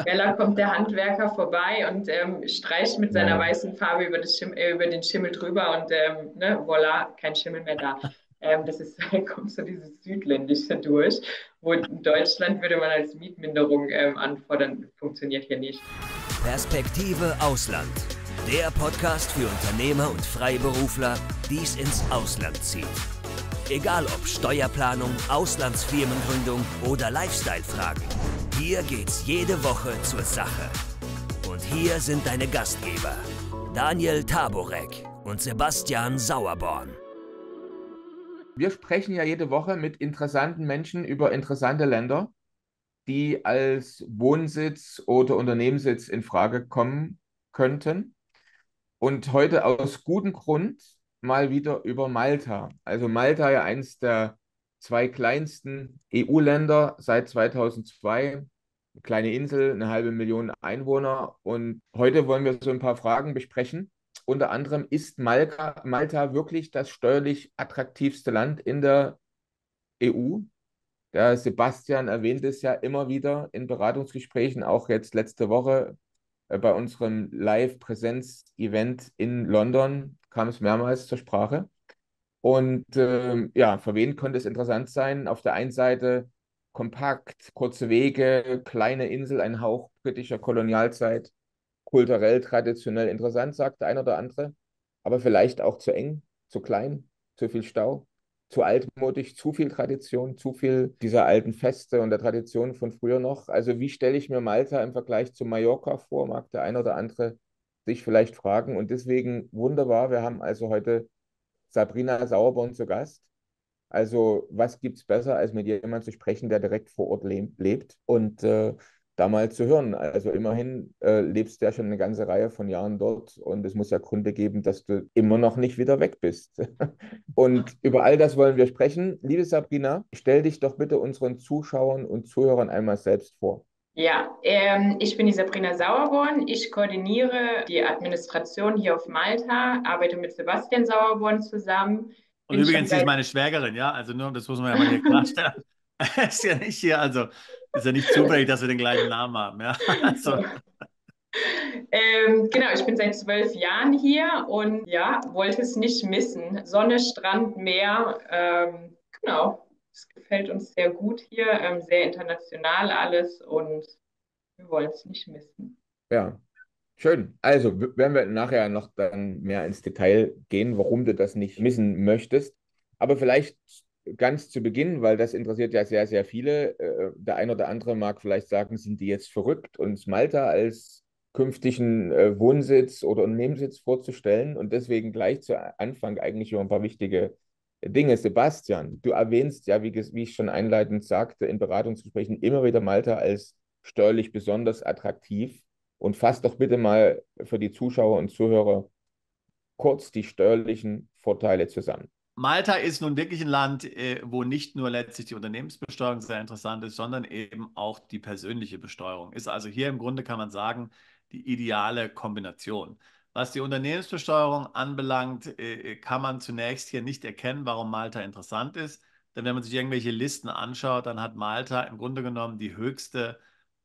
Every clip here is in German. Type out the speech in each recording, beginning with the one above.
Bella kommt der Handwerker vorbei und streicht mit seiner Ja. weißen Farbe über den Schimmel drüber und ne, voilà, kein Schimmel mehr da. Das ist, kommt so dieses Südländische durch, wo in Deutschland würde man als Mietminderung anfordern, funktioniert hier nicht. Perspektive Ausland. Der Podcast für Unternehmer und Freiberufler, die es ins Ausland zieht. Egal ob Steuerplanung, Auslandsfirmengründung oder Lifestyle-Fragen. Hier geht's jede Woche zur Sache. Und hier sind deine Gastgeber, Daniel Taborek und Sebastian Sauerborn. Wir sprechen ja jede Woche mit interessanten Menschen über interessante Länder, die als Wohnsitz oder Unternehmenssitz in Frage kommen könnten. Und heute aus gutem Grund mal wieder über Malta. Also Malta ja eins der zwei kleinsten EU-Länder seit 2002. Eine kleine Insel, eine halbe Million Einwohner. Und heute wollen wir so ein paar Fragen besprechen. Unter anderem, ist Malta wirklich das steuerlich attraktivste Land in der EU? Der Sebastian erwähnt es ja immer wieder in Beratungsgesprächen, auch jetzt letzte Woche bei unserem Live-Präsenz-Event in London kam es mehrmals zur Sprache. Und ja, für wen könnte es interessant sein? Auf der einen Seite kompakt, kurze Wege, kleine Insel, ein Hauch britischer Kolonialzeit, kulturell, traditionell interessant, sagt der ein oder andere, aber vielleicht auch zu eng, zu klein, zu viel Stau, zu altmodisch, zu viel Tradition, zu viel dieser alten Feste und der Tradition von früher noch. Also wie stelle ich mir Malta im Vergleich zu Mallorca vor, mag der ein oder andere sich vielleicht fragen. Und deswegen wunderbar, wir haben also heute Sabrina Sauerborn zu Gast. Also, was gibt es besser, als mit jemandem zu sprechen, der direkt vor Ort lebt und da mal zu hören. Also, immerhin lebst du ja schon eine ganze Reihe von Jahren dort und es muss ja Gründe geben, dass du immer noch nicht wieder weg bist. Und über all das wollen wir sprechen. Liebe Sabrina, stell dich doch bitte unseren Zuschauern und Zuhörern einmal selbst vor. Ja, ich bin die Sabrina Sauerborn. Ich koordiniere die Administration hier auf Malta, arbeite mit Sebastian Sauerborn zusammen. Und Bin schon übrigens, sie ist seit meine Schwägerin, ja, also nur, das muss man ja mal hier klarstellen. Ist ja nicht hier, also ist ja nicht zufällig, dass wir den gleichen Namen haben, ja. Also, Genau, ich bin seit 12 Jahren hier und ja, wollte es nicht missen. Sonne, Strand, Meer, genau, es gefällt uns sehr gut hier, sehr international alles und wir wollen es nicht missen. Ja, schön. Also, werden wir nachher noch dann mehr ins Detail gehen, warum du das nicht missen möchtest. Aber vielleicht ganz zu Beginn, weil das interessiert ja sehr, sehr viele. Der ein oder andere mag vielleicht sagen, sind die jetzt verrückt, uns Malta als künftigen Wohnsitz oder Unternehmenssitz vorzustellen. Und deswegen gleich zu Anfang eigentlich über ein paar wichtige Dinge. Sebastian, du erwähnst ja, wie ich schon einleitend sagte, in Beratungsgesprächen immer wieder Malta als steuerlich besonders attraktiv. Und fass doch bitte mal für die Zuschauer und Zuhörer kurz die steuerlichen Vorteile zusammen. Malta ist nun wirklich ein Land, wo nicht nur letztlich die Unternehmensbesteuerung sehr interessant ist, sondern eben auch die persönliche Besteuerung. Ist also hier im Grunde, kann man sagen, die ideale Kombination. Was die Unternehmensbesteuerung anbelangt, kann man zunächst hier nicht erkennen, warum Malta interessant ist. Denn wenn man sich irgendwelche Listen anschaut, dann hat Malta im Grunde genommen die höchste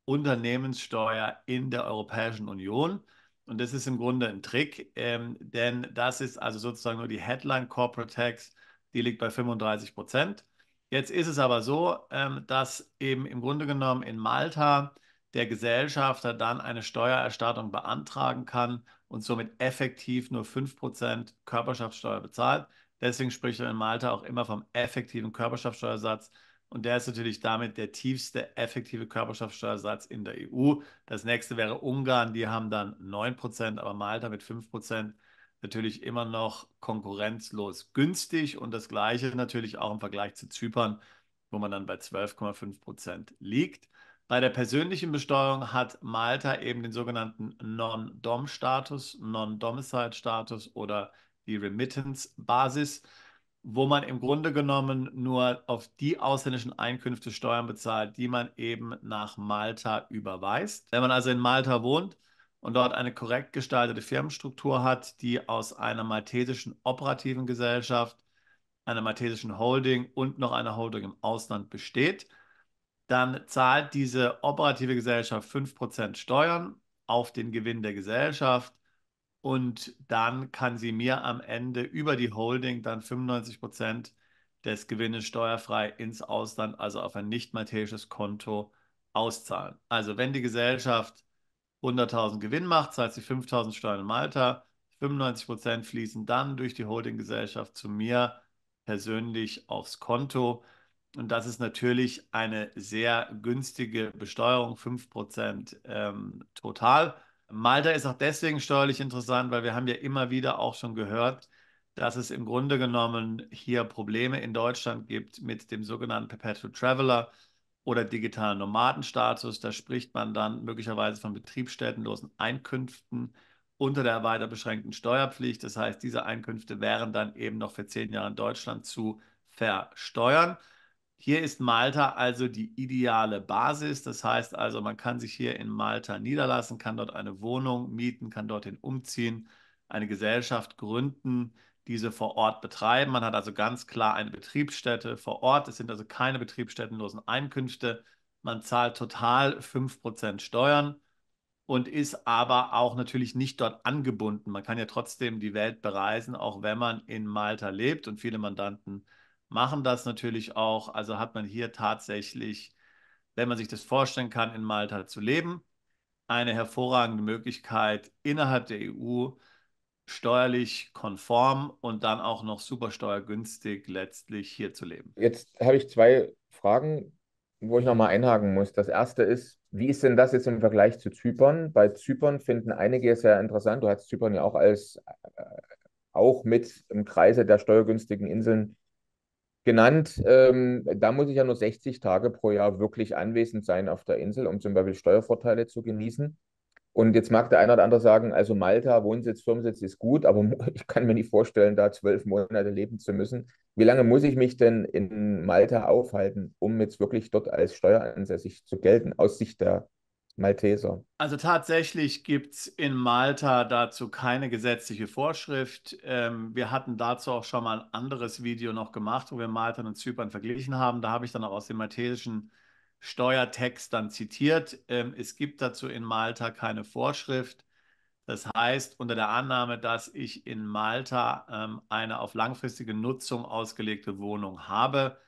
Unternehmenssteuer in der Europäischen Union. Und das ist im Grunde ein Trick, denn das ist also sozusagen nur die Headline Corporate Tax, die liegt bei 35%. Jetzt ist es aber so, dass eben im Grunde genommen in Malta der Gesellschafter dann eine Steuererstattung beantragen kann und somit effektiv nur 5% Körperschaftsteuer bezahlt. Deswegen spricht man in Malta auch immer vom effektiven Körperschaftsteuersatz. Und der ist natürlich damit der tiefste effektive Körperschaftsteuersatz in der EU. Das nächste wäre Ungarn, die haben dann 9%, aber Malta mit 5% natürlich immer noch konkurrenzlos günstig. Und das gleiche natürlich auch im Vergleich zu Zypern, wo man dann bei 12,5% liegt. Bei der persönlichen Besteuerung hat Malta eben den sogenannten Non-Dom-Status, Non-Domicile-Status oder die Remittance-Basis, wo man im Grunde genommen nur auf die ausländischen Einkünfte Steuern bezahlt, die man eben nach Malta überweist. Wenn man also in Malta wohnt und dort eine korrekt gestaltete Firmenstruktur hat, die aus einer maltesischen operativen Gesellschaft, einer maltesischen Holding und noch einer Holding im Ausland besteht, dann zahlt diese operative Gesellschaft 5% Steuern auf den Gewinn der Gesellschaft und dann kann sie mir am Ende über die Holding dann 95% des Gewinnes steuerfrei ins Ausland, also auf ein nicht maltesisches Konto auszahlen. Also wenn die Gesellschaft 100.000 Gewinn macht, zahlt sie 5.000 Steuern in Malta, 95% fließen dann durch die Holdinggesellschaft zu mir persönlich aufs Konto. Und das ist natürlich eine sehr günstige Besteuerung, 5% total. Malta ist auch deswegen steuerlich interessant, weil wir haben ja immer wieder auch schon gehört, dass es im Grunde genommen hier Probleme in Deutschland gibt mit dem sogenannten Perpetual Traveler oder digitalen Nomadenstatus. Da spricht man dann möglicherweise von betriebsstättenlosen Einkünften unter der weiter beschränkten Steuerpflicht. Das heißt, diese Einkünfte wären dann eben noch für 10 Jahre in Deutschland zu versteuern. Hier ist Malta also die ideale Basis. Das heißt also, man kann sich hier in Malta niederlassen, kann dort eine Wohnung mieten, kann dorthin umziehen, eine Gesellschaft gründen, diese vor Ort betreiben. Man hat also ganz klar eine Betriebsstätte vor Ort. Es sind also keine betriebsstättenlosen Einkünfte. Man zahlt total 5% Steuern und ist aber auch natürlich nicht dort angebunden. Man kann ja trotzdem die Welt bereisen, auch wenn man in Malta lebt. Und viele Mandanten machen das natürlich auch. Also hat man hier tatsächlich, wenn man sich das vorstellen kann, in Malta zu leben, eine hervorragende Möglichkeit, innerhalb der EU steuerlich konform und dann auch noch super steuergünstig letztlich hier zu leben. Jetzt habe ich zwei Fragen, wo ich nochmal einhaken muss. Das erste ist, wie ist denn das jetzt im Vergleich zu Zypern? Bei Zypern finden einige es sehr interessant. Du hast Zypern ja auch als auch mit im Kreise der steuergünstigen Inseln genannt. Da muss ich ja nur 60 Tage pro Jahr wirklich anwesend sein auf der Insel, um zum Beispiel Steuervorteile zu genießen. Und jetzt mag der eine oder andere sagen, also Malta, Wohnsitz, Firmensitz ist gut, aber ich kann mir nicht vorstellen, da 12 Monate leben zu müssen. Wie lange muss ich mich denn in Malta aufhalten, um jetzt wirklich dort als steueransässig zu gelten, aus Sicht der Malteser? Also tatsächlich gibt es in Malta dazu keine gesetzliche Vorschrift. Wir hatten dazu auch schon mal ein anderes Video noch gemacht, wo wir Malta und Zypern verglichen haben. Da habe ich dann auch aus dem maltesischen Steuertext dann zitiert. Es gibt dazu in Malta keine Vorschrift. Das heißt, unter der Annahme, dass ich in Malta eine auf langfristige Nutzung ausgelegte Wohnung habe,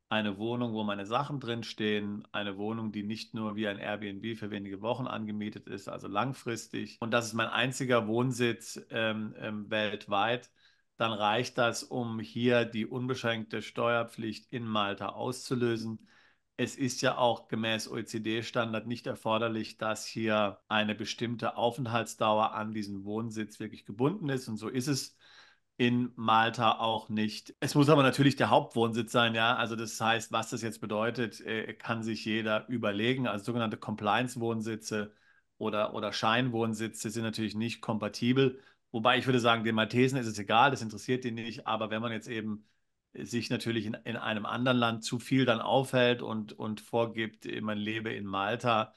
eine Wohnung, wo meine Sachen drinstehen, eine Wohnung, die nicht nur wie ein Airbnb für wenige Wochen angemietet ist, also langfristig. Und das ist mein einziger Wohnsitz weltweit. Dann reicht das, um hier die unbeschränkte Steuerpflicht in Malta auszulösen. Es ist ja auch gemäß OECD-Standard nicht erforderlich, dass hier eine bestimmte Aufenthaltsdauer an diesen Wohnsitz wirklich gebunden ist. Und so ist es in Malta auch nicht. Es muss aber natürlich der Hauptwohnsitz sein, ja. Also das heißt, was das jetzt bedeutet, kann sich jeder überlegen. Also sogenannte Compliance-Wohnsitze oder Scheinwohnsitze sind natürlich nicht kompatibel. Wobei ich würde sagen, den Maltesen ist es egal, das interessiert die nicht. Aber wenn man jetzt eben sich natürlich in einem anderen Land zu viel dann aufhält und vorgibt, man lebe in Malta,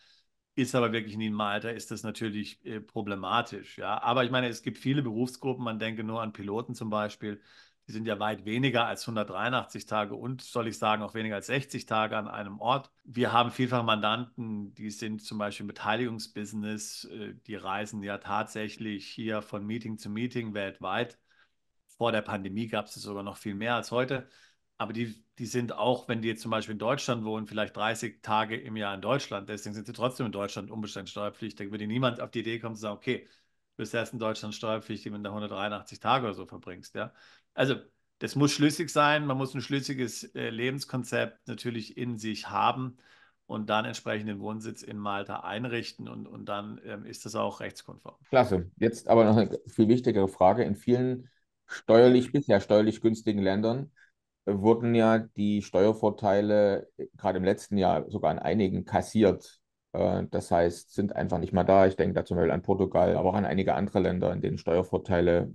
ist aber wirklich nie in Malta, ist das natürlich problematisch. Ja? Aber ich meine, es gibt viele Berufsgruppen, man denke nur an Piloten zum Beispiel, die sind ja weit weniger als 183 Tage und, soll ich sagen, auch weniger als 60 Tage an einem Ort. Wir haben vielfach Mandanten, die sind zum Beispiel im Beteiligungsbusiness, die reisen ja tatsächlich hier von Meeting zu Meeting weltweit. Vor der Pandemie gab es sogar noch viel mehr als heute. Aber die sind auch, wenn die jetzt zum Beispiel in Deutschland wohnen, vielleicht 30 Tage im Jahr in Deutschland. Deswegen sind sie trotzdem in Deutschland unbeschränkt steuerpflichtig. Da würde niemand auf die Idee kommen zu sagen, okay, du bist erst in Deutschland steuerpflichtig, wenn du 183 Tage oder so verbringst. Ja? Also das muss schlüssig sein. Man muss ein schlüssiges Lebenskonzept natürlich in sich haben und dann entsprechend den Wohnsitz in Malta einrichten und dann ist das auch rechtskonform. Klasse. Jetzt aber noch eine viel wichtigere Frage. In vielen bisher steuerlich günstigen Ländern wurden ja die Steuervorteile gerade im letzten Jahr sogar an einigen kassiert. Das heißt, sind einfach nicht mehr da. Ich denke da zum Beispiel an Portugal, aber auch an einige andere Länder, in denen Steuervorteile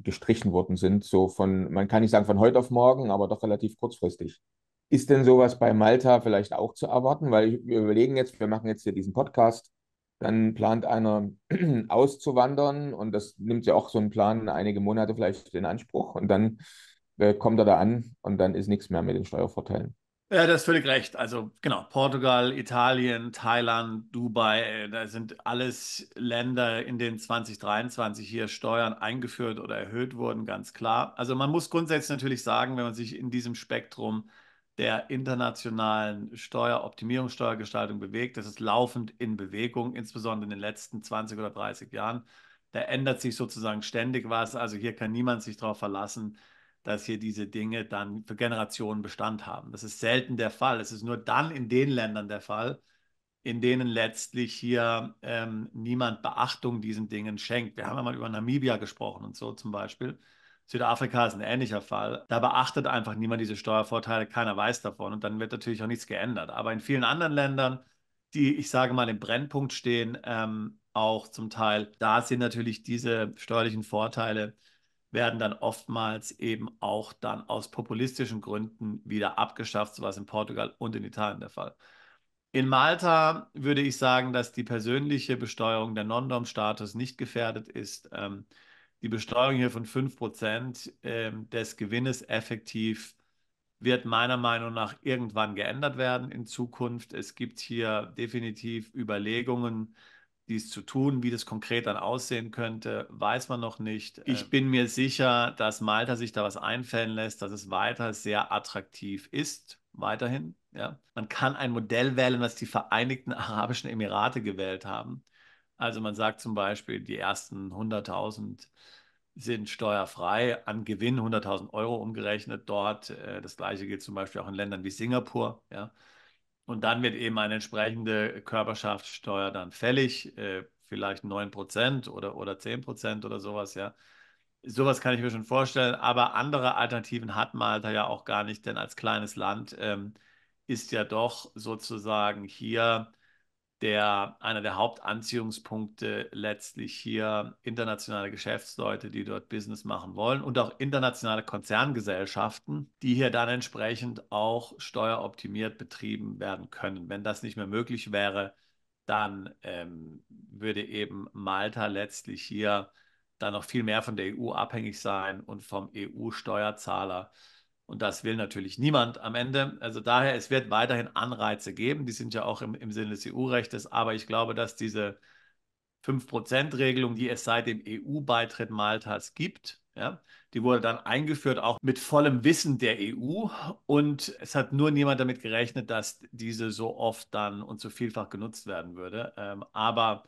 gestrichen worden sind. So von, man kann nicht sagen von heute auf morgen, aber doch relativ kurzfristig. Ist denn sowas bei Malta vielleicht auch zu erwarten? Weil wir überlegen jetzt, wir machen jetzt hier diesen Podcast, dann plant einer auszuwandern und das nimmt ja auch so einen Plan einige Monate vielleicht in Anspruch und dann kommt er da an und dann ist nichts mehr mit den Steuervorteilen. Ja, das ist völlig recht. Also genau, Portugal, Italien, Thailand, Dubai, da sind alles Länder, in denen 2023 hier Steuern eingeführt oder erhöht wurden, ganz klar. Also man muss grundsätzlich natürlich sagen, wenn man sich in diesem Spektrum der internationalen Steueroptimierung, Steuergestaltung bewegt, das ist laufend in Bewegung, insbesondere in den letzten 20 oder 30 Jahren. Da ändert sich sozusagen ständig was. Also hier kann niemand sich darauf verlassen, dass hier diese Dinge dann für Generationen Bestand haben. Das ist selten der Fall. Es ist nur dann in den Ländern der Fall, in denen letztlich hier niemand Beachtung diesen Dingen schenkt. Wir haben ja mal über Namibia gesprochen und so zum Beispiel. Südafrika ist ein ähnlicher Fall. Da beachtet einfach niemand diese Steuervorteile, keiner weiß davon und dann wird natürlich auch nichts geändert. Aber in vielen anderen Ländern, die, ich sage mal, im Brennpunkt stehen, auch zum Teil, da sind natürlich diese steuerlichen Vorteile werden dann oftmals eben auch dann aus populistischen Gründen wieder abgeschafft, so was in Portugal und in Italien der Fall. In Malta würde ich sagen, dass die persönliche Besteuerung, der Non-Dom-Status nicht gefährdet ist. Die Besteuerung hier von 5% des Gewinnes effektiv wird meiner Meinung nach irgendwann geändert werden in Zukunft. Es gibt hier definitiv Überlegungen, dies zu tun. Wie das konkret dann aussehen könnte, weiß man noch nicht. Ich bin mir sicher, dass Malta sich da was einfallen lässt, dass es weiter sehr attraktiv ist, weiterhin. Ja. Man kann ein Modell wählen, was die Vereinigten Arabischen Emirate gewählt haben. Also man sagt zum Beispiel, die ersten 100.000 sind steuerfrei, an Gewinn 100.000 Euro umgerechnet dort. Das gleiche gilt zum Beispiel auch in Ländern wie Singapur. Ja. Und dann wird eben eine entsprechende Körperschaftssteuer dann fällig, vielleicht 9% oder 10% oder sowas, ja. Sowas kann ich mir schon vorstellen, aber andere Alternativen hat Malta ja auch gar nicht, denn als kleines Land ist ja doch sozusagen hier einer der Hauptanziehungspunkte letztlich hier internationale Geschäftsleute, die dort Business machen wollen und auch internationale Konzerngesellschaften, die hier dann entsprechend auch steueroptimiert betrieben werden können. Wenn das nicht mehr möglich wäre, dann würde eben Malta letztlich hier dann noch viel mehr von der EU abhängig sein und vom EU-Steuerzahler. Und das will natürlich niemand am Ende. Also daher, es wird weiterhin Anreize geben. Die sind ja auch im Sinne des EU-Rechtes. Aber ich glaube, dass diese 5%-Regelung, die es seit dem EU-Beitritt Maltas gibt, ja, die wurde dann eingeführt, auch mit vollem Wissen der EU. Und es hat nur niemand damit gerechnet, dass diese so oft dann und so vielfach genutzt werden würde. Aber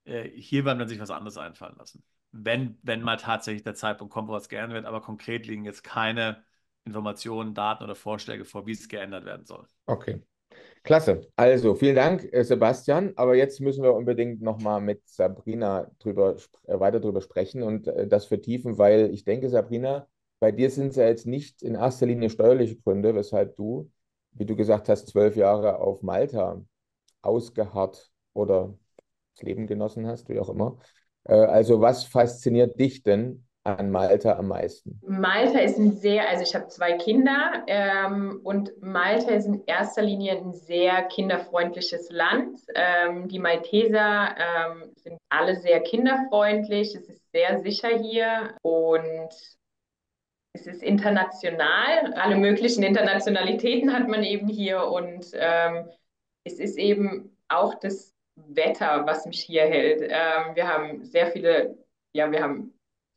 hier wird man sich was anderes einfallen lassen. Wenn mal tatsächlich der Zeitpunkt kommt, wo was geändert wird. Aber konkret liegen jetzt keine Informationen, Daten oder Vorschläge vor, wie es geändert werden soll. Okay, klasse. Also vielen Dank, Sebastian. Aber jetzt müssen wir unbedingt nochmal mit Sabrina weiter drüber sprechen und das vertiefen, weil ich denke, Sabrina, bei dir sind es ja jetzt nicht in erster Linie steuerliche Gründe, weshalb du, wie du gesagt hast, 12 Jahre auf Malta ausgeharrt oder das Leben genossen hast, wie auch immer. Also was fasziniert dich denn an Malta am meisten? Malta ist also ich habe 2 Kinder und Malta ist in erster Linie ein sehr kinderfreundliches Land. Die Malteser sind alle sehr kinderfreundlich. Es ist sehr sicher hier und es ist international. Alle möglichen Internationalitäten hat man eben hier und es ist eben auch das Wetter, was mich hier hält. Wir haben wir haben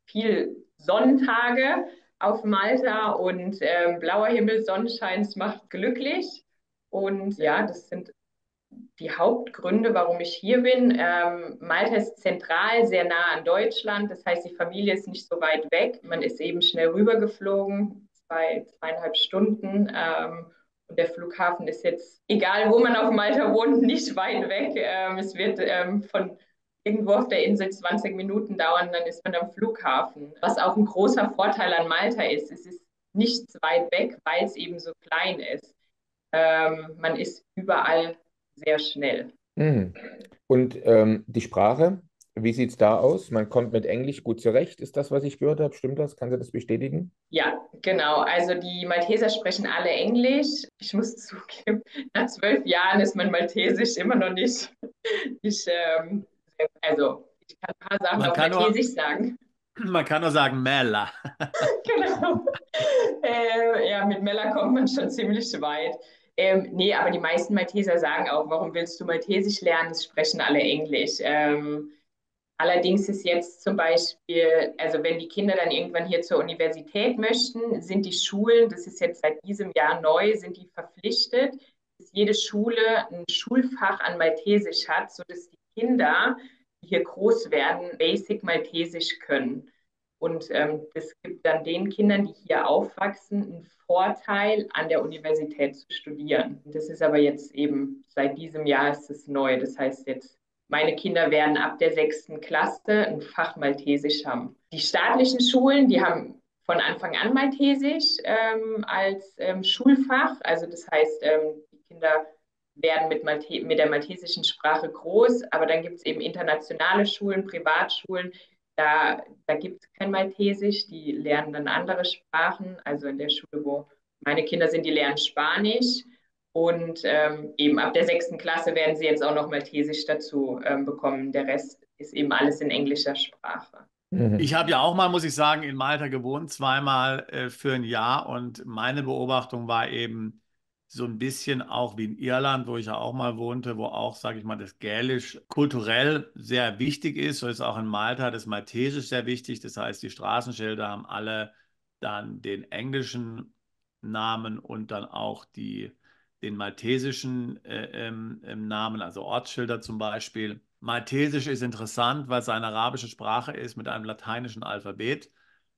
viel Sonnentage auf Malta und blauer Himmel, Sonnenschein, es macht glücklich. Und ja, das sind die Hauptgründe, warum ich hier bin. Malta ist zentral, sehr nah an Deutschland. Das heißt, die Familie ist nicht so weit weg. Man ist eben schnell rübergeflogen, 2,5 Stunden. Und der Flughafen ist jetzt, egal wo man auf Malta wohnt, nicht weit weg. Es wird von irgendwo auf der Insel 20 Minuten dauern, dann ist man am Flughafen. Was auch ein großer Vorteil an Malta ist, es ist nicht weit weg, weil es eben so klein ist. Man ist überall sehr schnell. Mhm. Und die Sprache, wie sieht es da aus? Man kommt mit Englisch gut zurecht, ist das, was ich gehört habe? Stimmt das? Kannst du das bestätigen? Ja, genau. Also die Malteser sprechen alle Englisch. Ich muss zugeben, nach 12 Jahren ist mein Maltesisch immer noch nicht. Also ich kann ein paar Sachen auf Maltesisch sagen. Man kann nur sagen Mella. Genau. Ja, mit Mella kommt man schon ziemlich weit. Nee, aber die meisten Malteser sagen auch, warum willst du Maltesisch lernen? Es sprechen alle Englisch. Allerdings ist jetzt zum Beispiel, also wenn die Kinder dann irgendwann hier zur Universität möchten, sind die Schulen, das ist jetzt seit diesem Jahr neu, sind die verpflichtet, dass jede Schule ein Schulfach an Maltesisch hat, sodass die Kinder, die hier groß werden, Basic Maltesisch können. Und das gibt dann den Kindern, die hier aufwachsen, einen Vorteil, an der Universität zu studieren. Das ist aber jetzt eben, seit diesem Jahr ist es neu. Das heißt jetzt, meine Kinder werden ab der 6. Klasse ein Fach Maltesisch haben. Die staatlichen Schulen, die haben von Anfang an Maltesisch als Schulfach. Also das heißt, die Kinder werden mit der maltesischen Sprache groß, aber dann gibt es eben internationale Schulen, Privatschulen, da gibt es kein Maltesisch, die lernen dann andere Sprachen. Also in der Schule, wo meine Kinder sind, die lernen Spanisch. Und eben ab der 6. Klasse werden sie jetzt auch noch Maltesisch dazu bekommen. Der Rest ist eben alles in englischer Sprache. Ich habe ja auch mal, muss ich sagen, in Malta gewohnt, zweimal für ein Jahr. Und meine Beobachtung war eben so ein bisschen auch wie in Irland, wo ich ja auch mal wohnte, wo auch, sage ich mal, das Gälisch kulturell sehr wichtig ist. So ist auch in Malta das Maltesisch sehr wichtig. Das heißt, die Straßenschilder haben alle dann den englischen Namen und dann auch den maltesischen Namen, also Ortsschilder zum Beispiel. Maltesisch ist interessant, weil es eine arabische Sprache ist mit einem lateinischen Alphabet,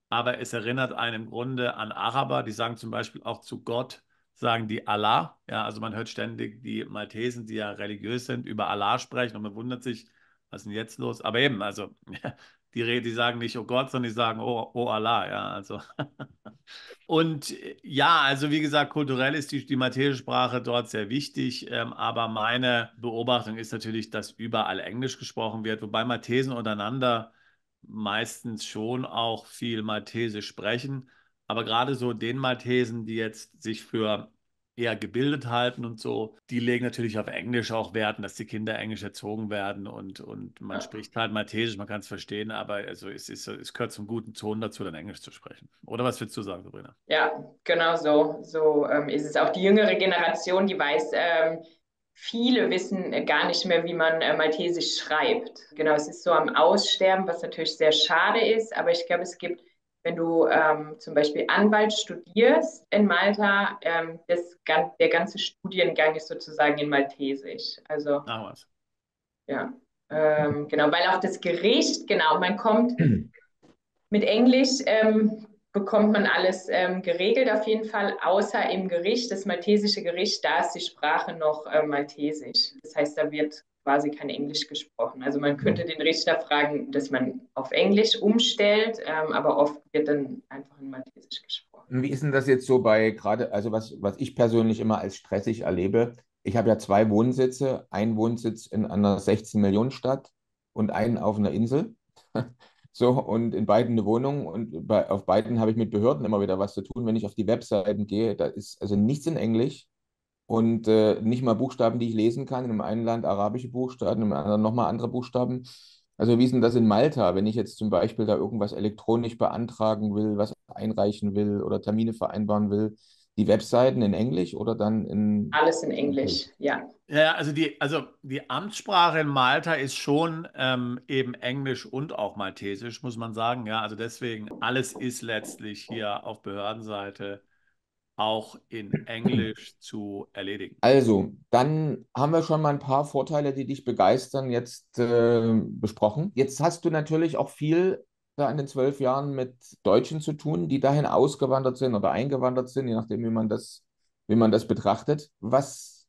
aber es erinnert einen im Grunde an Araber, die sagen zum Beispiel auch zu Gott, sagen die Allah. Ja, also man hört ständig die Maltesen, die ja religiös sind, über Allah sprechen und man wundert sich, was ist denn jetzt los? Aber eben, also die sagen nicht oh Gott, sondern die sagen oh Allah. Ja, also und ja, also wie gesagt, kulturell ist die maltesische Sprache dort sehr wichtig, aber meine Beobachtung ist natürlich, dass überall Englisch gesprochen wird, wobei Maltesen untereinander meistens schon auch viel Maltesisch sprechen, aber gerade so den Maltesen, die jetzt sich für eher gebildet halten und so, die legen natürlich auf Englisch auch Wert, dass die Kinder Englisch erzogen werden und man spricht halt Maltesisch, man kann es verstehen, aber also es gehört zum guten Ton dazu, dann Englisch zu sprechen. Oder was würdest du sagen, Sabrina? Ja, genau so ist es. Auch die jüngere Generation, die weiß, viele wissen gar nicht mehr, wie man Maltesisch schreibt. Genau, es ist so am Aussterben, was natürlich sehr schade ist, aber ich glaube, es gibt, wenn du zum Beispiel Anwalt studierst in Malta, der ganze Studiengang ist sozusagen in Maltesisch. Also Ach was. ja, genau, weil auch das Gericht, genau, man kommt mit Englisch bekommt man alles geregelt auf jeden Fall, außer im Gericht, das maltesische Gericht, da ist die Sprache noch maltesisch. Das heißt, da wird quasi kein Englisch gesprochen. Also man könnte den Richter fragen, dass man auf Englisch umstellt, aber oft wird dann einfach in Maltesisch gesprochen. Wie ist denn das jetzt so bei gerade, also was ich persönlich immer als stressig erlebe? Ich habe ja zwei Wohnsitze, einen Wohnsitz in einer 16-Millionen-Stadt und einen auf einer Insel. So, und in beiden eine Wohnung und auf beiden habe ich mit Behörden immer wieder was zu tun. Wenn ich auf die Webseiten gehe, da ist also nichts in Englisch und nicht mal Buchstaben, die ich lesen kann. In dem einen Land arabische Buchstaben, im anderen nochmal andere Buchstaben. Also wie ist denn das in Malta, wenn ich jetzt zum Beispiel da irgendwas elektronisch beantragen will, was einreichen will oder Termine vereinbaren will? Die Webseiten in Englisch oder dann in... Alles in Englisch, ja. Ja, also die Amtssprache in Malta ist schon eben Englisch und auch Maltesisch, muss man sagen. Ja, also deswegen, alles ist letztlich hier auf Behördenseite auch in Englisch zu erledigen. Also, dann haben wir schon mal ein paar Vorteile, die dich begeistern, jetzt besprochen. Jetzt hast du natürlich auch viel da in den 12 Jahren mit Deutschen zu tun, die dahin ausgewandert sind oder eingewandert sind, je nachdem, wie man das betrachtet. Was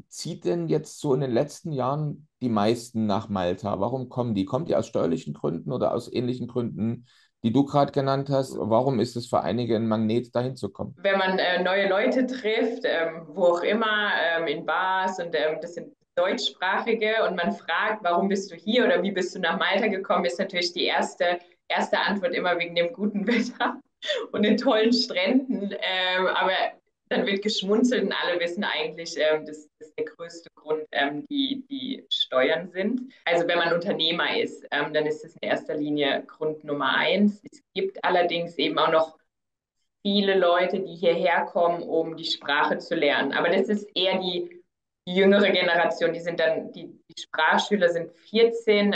zieht denn jetzt so in den letzten Jahren die meisten nach Malta? Warum kommen die? Kommen die aus steuerlichen Gründen oder aus ähnlichen Gründen, die du gerade genannt hast? Warum ist es für einige ein Magnet, dahin zu kommen? Wenn man neue Leute trifft, wo auch immer, in Bars und das sind Deutschsprachige und man fragt, warum bist du hier oder wie bist du nach Malta gekommen, ist natürlich die erste Antwort immer wegen dem guten Wetter und den tollen Stränden. Aber dann wird geschmunzelt und alle wissen eigentlich, dass der größte Grund die Steuern sind. Also wenn man Unternehmer ist, dann ist das in erster Linie Grund Nummer 1. Es gibt allerdings eben auch noch viele Leute, die hierher kommen, um die Sprache zu lernen. Aber das ist eher die jüngere Generation. Die Sprachschüler sind 14.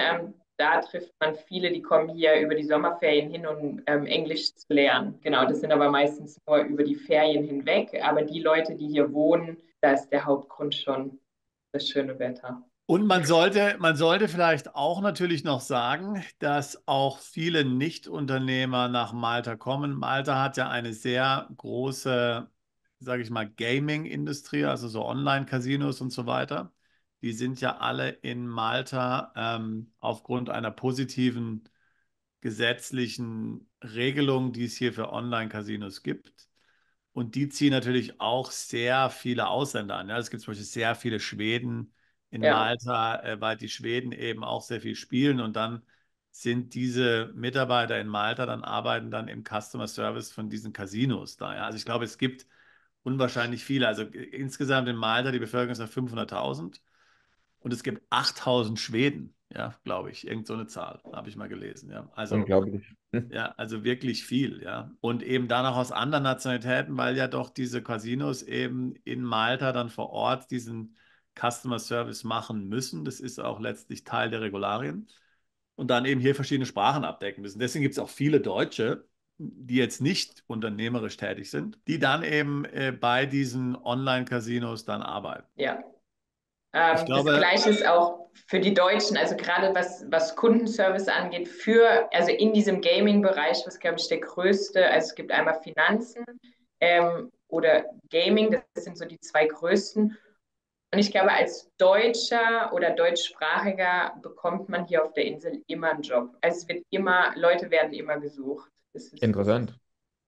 Da trifft man viele, die kommen hier über die Sommerferien hin, um Englisch zu lernen. Genau, das sind aber meistens nur über die Ferien hinweg. Aber die Leute, die hier wohnen, da ist der Hauptgrund schon das schöne Wetter. Und man sollte vielleicht auch natürlich noch sagen, dass auch viele Nichtunternehmer nach Malta kommen. Malta hat ja eine sehr große, sage ich mal, Gaming-Industrie, also so Online-Casinos und so weiter. Die sind ja alle in Malta aufgrund einer positiven gesetzlichen Regelung, die es hier für Online-Casinos gibt. Und die ziehen natürlich auch sehr viele Ausländer an. Ja, es gibt zum Beispiel sehr viele Schweden in Ja, Malta, weil die Schweden eben auch sehr viel spielen. Und dann sind diese Mitarbeiter in Malta, dann arbeiten dann im Customer Service von diesen Casinos da. Ja. Also ich glaube, es gibt unwahrscheinlich viele. Also insgesamt in Malta, die Bevölkerung ist auf 500.000 und es gibt 8.000 Schweden, ja, glaube ich. Irgend so eine Zahl, habe ich mal gelesen. Ja. Also Unglaublich. ja, also wirklich viel, ja. Und eben danach aus anderen Nationalitäten, weil ja doch diese Casinos eben in Malta dann vor Ort diesen Customer Service machen müssen. Das ist auch letztlich Teil der Regularien. Und dann eben hier verschiedene Sprachen abdecken müssen. Deswegen gibt es auch viele Deutsche, die jetzt nicht unternehmerisch tätig sind, die dann eben bei diesen Online-Casinos dann arbeiten. ja. Ich Das glaube, Gleiche ist auch für die Deutschen, also gerade was Kundenservice angeht, also in diesem Gaming-Bereich, was glaube ich der größte, also es gibt einmal Finanzen oder Gaming, das sind so die zwei größten. Und ich glaube, als Deutscher oder Deutschsprachiger bekommt man hier auf der Insel immer einen Job. Also Leute werden immer gesucht. Das ist, Interessant.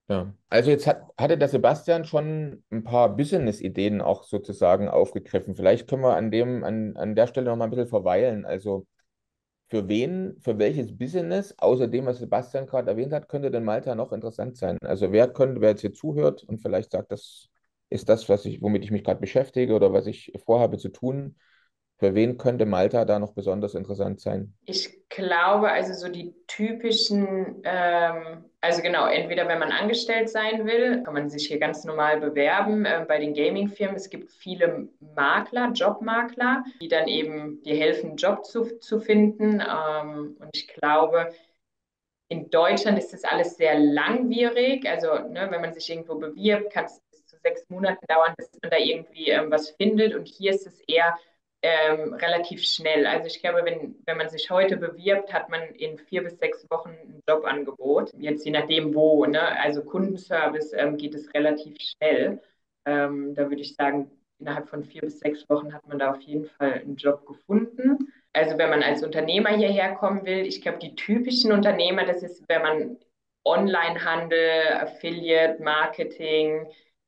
Ja. Also jetzt hatte der Sebastian schon ein paar Business-Ideen auch sozusagen aufgegriffen. Vielleicht können wir an der Stelle noch mal ein bisschen verweilen. Also für welches Business, außer dem, was Sebastian gerade erwähnt hat, könnte denn Malta noch interessant sein? Also wer jetzt hier zuhört und vielleicht sagt, das ist das, womit ich mich gerade beschäftige oder was ich vorhabe zu tun, für wen könnte Malta da noch besonders interessant sein? Ich glaube, also so die typischen, also genau, entweder wenn man angestellt sein will, kann man sich hier ganz normal bewerben bei den Gaming-Firmen. Es gibt viele Makler, Jobmakler, die dann eben dir helfen, einen Job zu finden. Und ich glaube, in Deutschland ist das alles sehr langwierig. Also, ne, wenn man sich irgendwo bewirbt, kann es bis zu 6 Monaten dauern, bis man da irgendwie was findet. Und hier ist es eher relativ schnell. Also ich glaube, wenn man sich heute bewirbt, hat man in 4 bis 6 Wochen ein Jobangebot. Jetzt je nachdem wo, ne? Also Kundenservice geht es relativ schnell. Da würde ich sagen, innerhalb von 4 bis 6 Wochen hat man da auf jeden Fall einen Job gefunden. Also wenn man als Unternehmer hierher kommen will, ich glaube, die typischen Unternehmer, das ist, wenn man Onlinehandel, Affiliate, Marketing,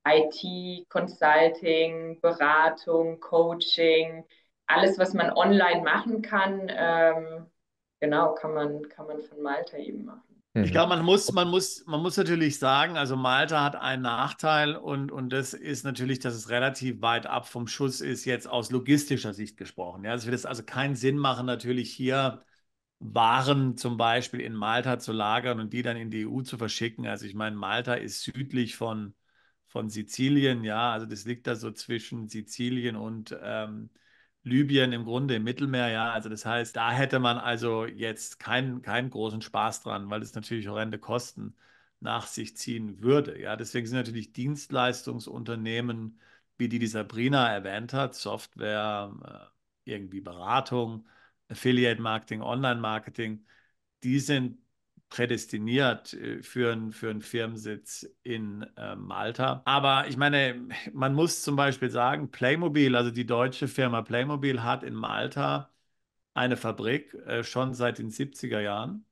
IT, Consulting, Beratung, Coaching, alles, was man online machen kann, genau, kann man von Malta eben machen. ich Mhm. glaube, man muss natürlich sagen, also Malta hat einen Nachteil und das ist natürlich, dass es relativ weit ab vom Schuss ist, jetzt aus logistischer Sicht gesprochen. Ja, es wird es also keinen Sinn machen, natürlich hier Waren zum Beispiel in Malta zu lagern und die dann in die EU zu verschicken. Also ich meine, Malta ist südlich von Sizilien, ja, also das liegt da so zwischen Sizilien und Libyen im Grunde im Mittelmeer, ja. Also das heißt, da hätte man also jetzt keinen großen Spaß dran, weil es natürlich horrende Kosten nach sich ziehen würde. Ja, deswegen sind natürlich Dienstleistungsunternehmen, wie die Sabrina erwähnt hat, Software, irgendwie Beratung, Affiliate Marketing, Online Marketing, die sind prädestiniert für einen Firmensitz in Malta. Aber ich meine, man muss zum Beispiel sagen, Playmobil, also die deutsche Firma Playmobil, hat in Malta eine Fabrik schon seit den 70er Jahren.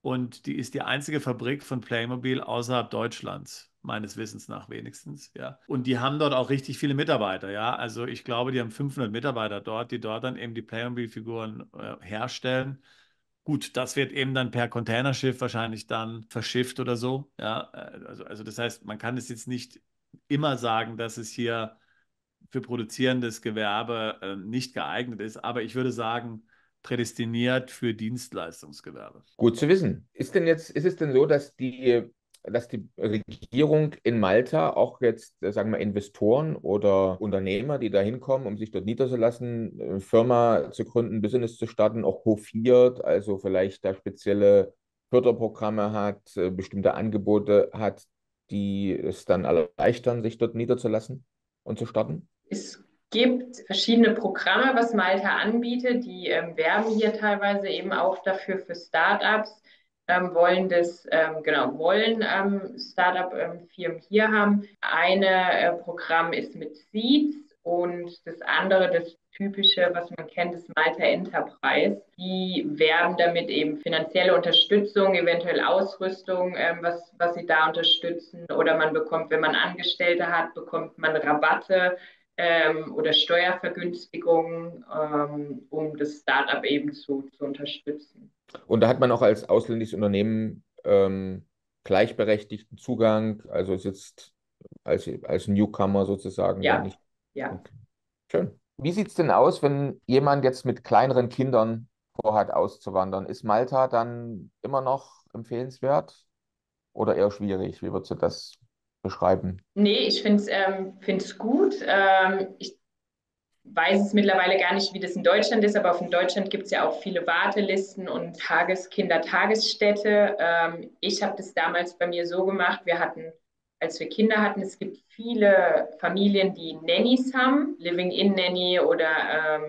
Und die ist die einzige Fabrik von Playmobil außerhalb Deutschlands, meines Wissens nach wenigstens, ja. Und die haben dort auch richtig viele Mitarbeiter, ja. Also ich glaube, die haben 500 Mitarbeiter dort, die dort dann eben die Playmobil-Figuren herstellen. Gut, das wird eben dann per Containerschiff wahrscheinlich dann verschifft oder so, ja. Also das heißt, man kann es jetzt nicht immer sagen, dass es hier für produzierendes Gewerbe nicht geeignet ist, aber ich würde sagen, prädestiniert für Dienstleistungsgewerbe. Gut zu wissen. Ist es denn so, dass dass die Regierung in Malta auch jetzt, sagen wir, Investoren oder Unternehmer, die da hinkommen, um sich dort niederzulassen, eine Firma zu gründen, Business zu starten, auch hofiert, also vielleicht da spezielle Förderprogramme hat, bestimmte Angebote hat, die es dann erleichtern, sich dort niederzulassen und zu starten? Es gibt verschiedene Programme, was Malta anbietet. Die werben hier teilweise eben auch dafür für Startups, wollen Startup-Firmen hier haben. Eine Programm ist mit Seeds und das andere, das typische, was man kennt, ist Malta Enterprise. Die werben damit eben finanzielle Unterstützung, eventuell Ausrüstung, was sie da unterstützen. Oder man bekommt, wenn man Angestellte hat, bekommt man Rabatte oder Steuervergünstigungen, um das Startup eben zu unterstützen. Und da hat man auch als ausländisches Unternehmen gleichberechtigten Zugang, also ist jetzt als Newcomer sozusagen da Ja, nicht. ja. Okay. Schön. Wie sieht es denn aus, wenn jemand jetzt mit kleineren Kindern vorhat, auszuwandern? Ist Malta dann immer noch empfehlenswert oder eher schwierig? Wie würdest du das beschreiben? Nee, ich find's gut. Ich weiß es mittlerweile gar nicht, wie das in Deutschland ist, aber in Deutschland gibt es ja auch viele Wartelisten und Kindertagesstätte. Ich habe das damals bei mir so gemacht, als wir Kinder hatten, es gibt viele Familien, die Nannies haben, Living-in-Nanny oder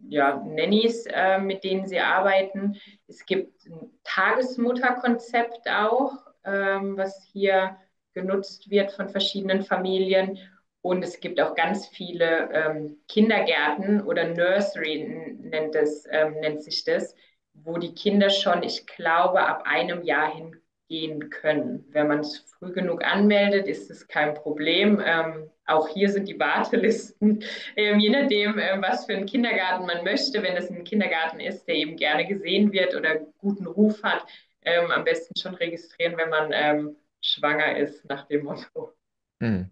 ja, Nannies, mit denen sie arbeiten. Es gibt ein Tagesmutterkonzept auch, was hier genutzt wird von verschiedenen Familien. Und es gibt auch ganz viele Kindergärten oder Nursery nennt sich das, wo die Kinder schon, ich glaube, ab einem Jahr hingehen können. Wenn man es früh genug anmeldet, ist es kein Problem. Auch hier sind die Wartelisten, je nachdem, was für einen Kindergarten man möchte. Wenn es ein Kindergarten ist, der eben gerne gesehen wird oder guten Ruf hat, am besten schon registrieren, wenn man schwanger ist, nach dem Motto. Hm.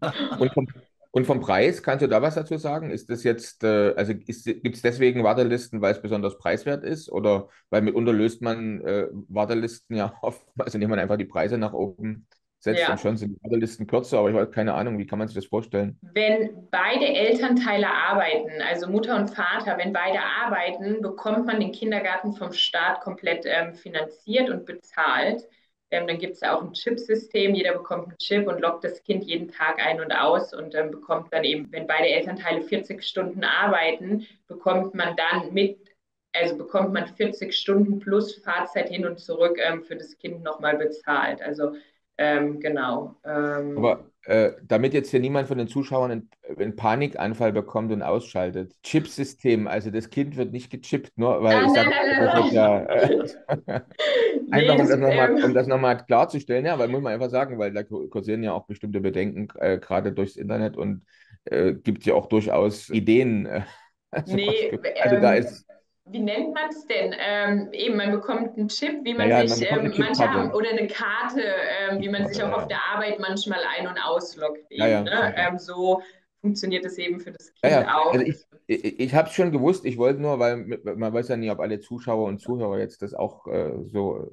Und vom Preis, kannst du da was dazu sagen? Ist das jetzt, also gibt es deswegen Wartelisten, weil es besonders preiswert ist? Oder weil mitunter löst man Wartelisten ja oftmals, indem man einfach die Preise nach oben setzt und Ja. schon sind die Wartelisten kürzer, aber ich habe keine Ahnung, wie kann man sich das vorstellen? Wenn beide Elternteile arbeiten, also Mutter und Vater, wenn beide arbeiten, bekommt man den Kindergarten vom Staat komplett finanziert und bezahlt. Dann gibt es ja auch ein Chipsystem. Jeder bekommt einen Chip und loggt das Kind jeden Tag ein und aus und bekommt dann eben, wenn beide Elternteile 40 Stunden arbeiten, bekommt man 40 Stunden plus Fahrzeit hin und zurück für das Kind nochmal bezahlt. Also genau. Aber damit jetzt hier niemand von den Zuschauern einen Panikanfall bekommt und ausschaltet. Chipsystem, also das Kind wird nicht gechippt, nur weil ich Nein, sage, nein, das wird nein, ja nein. Nee, einfach um das nochmal klarzustellen, ja, weil muss man einfach sagen, weil da kursieren ja auch bestimmte Bedenken, gerade durchs Internet und gibt ja auch durchaus Ideen zum nee, Beispiel. Also da ist, wie nennt man es denn? Eben, man bekommt einen Chip, wie man naja, sich, man bekommt eine manche haben, Chipkarte. oder eine Karte, wie man sich Chipkarte, auch ja, auf ja. der Arbeit manchmal ein- und ausloggt Ja, eben. ja, Ne? ja, ja. So funktioniert es eben für das Ja, Kind ja, auch. also ich habe es schon gewusst, ich wollte nur, weil man weiß ja nie, ob alle Zuschauer und Zuhörer jetzt das auch so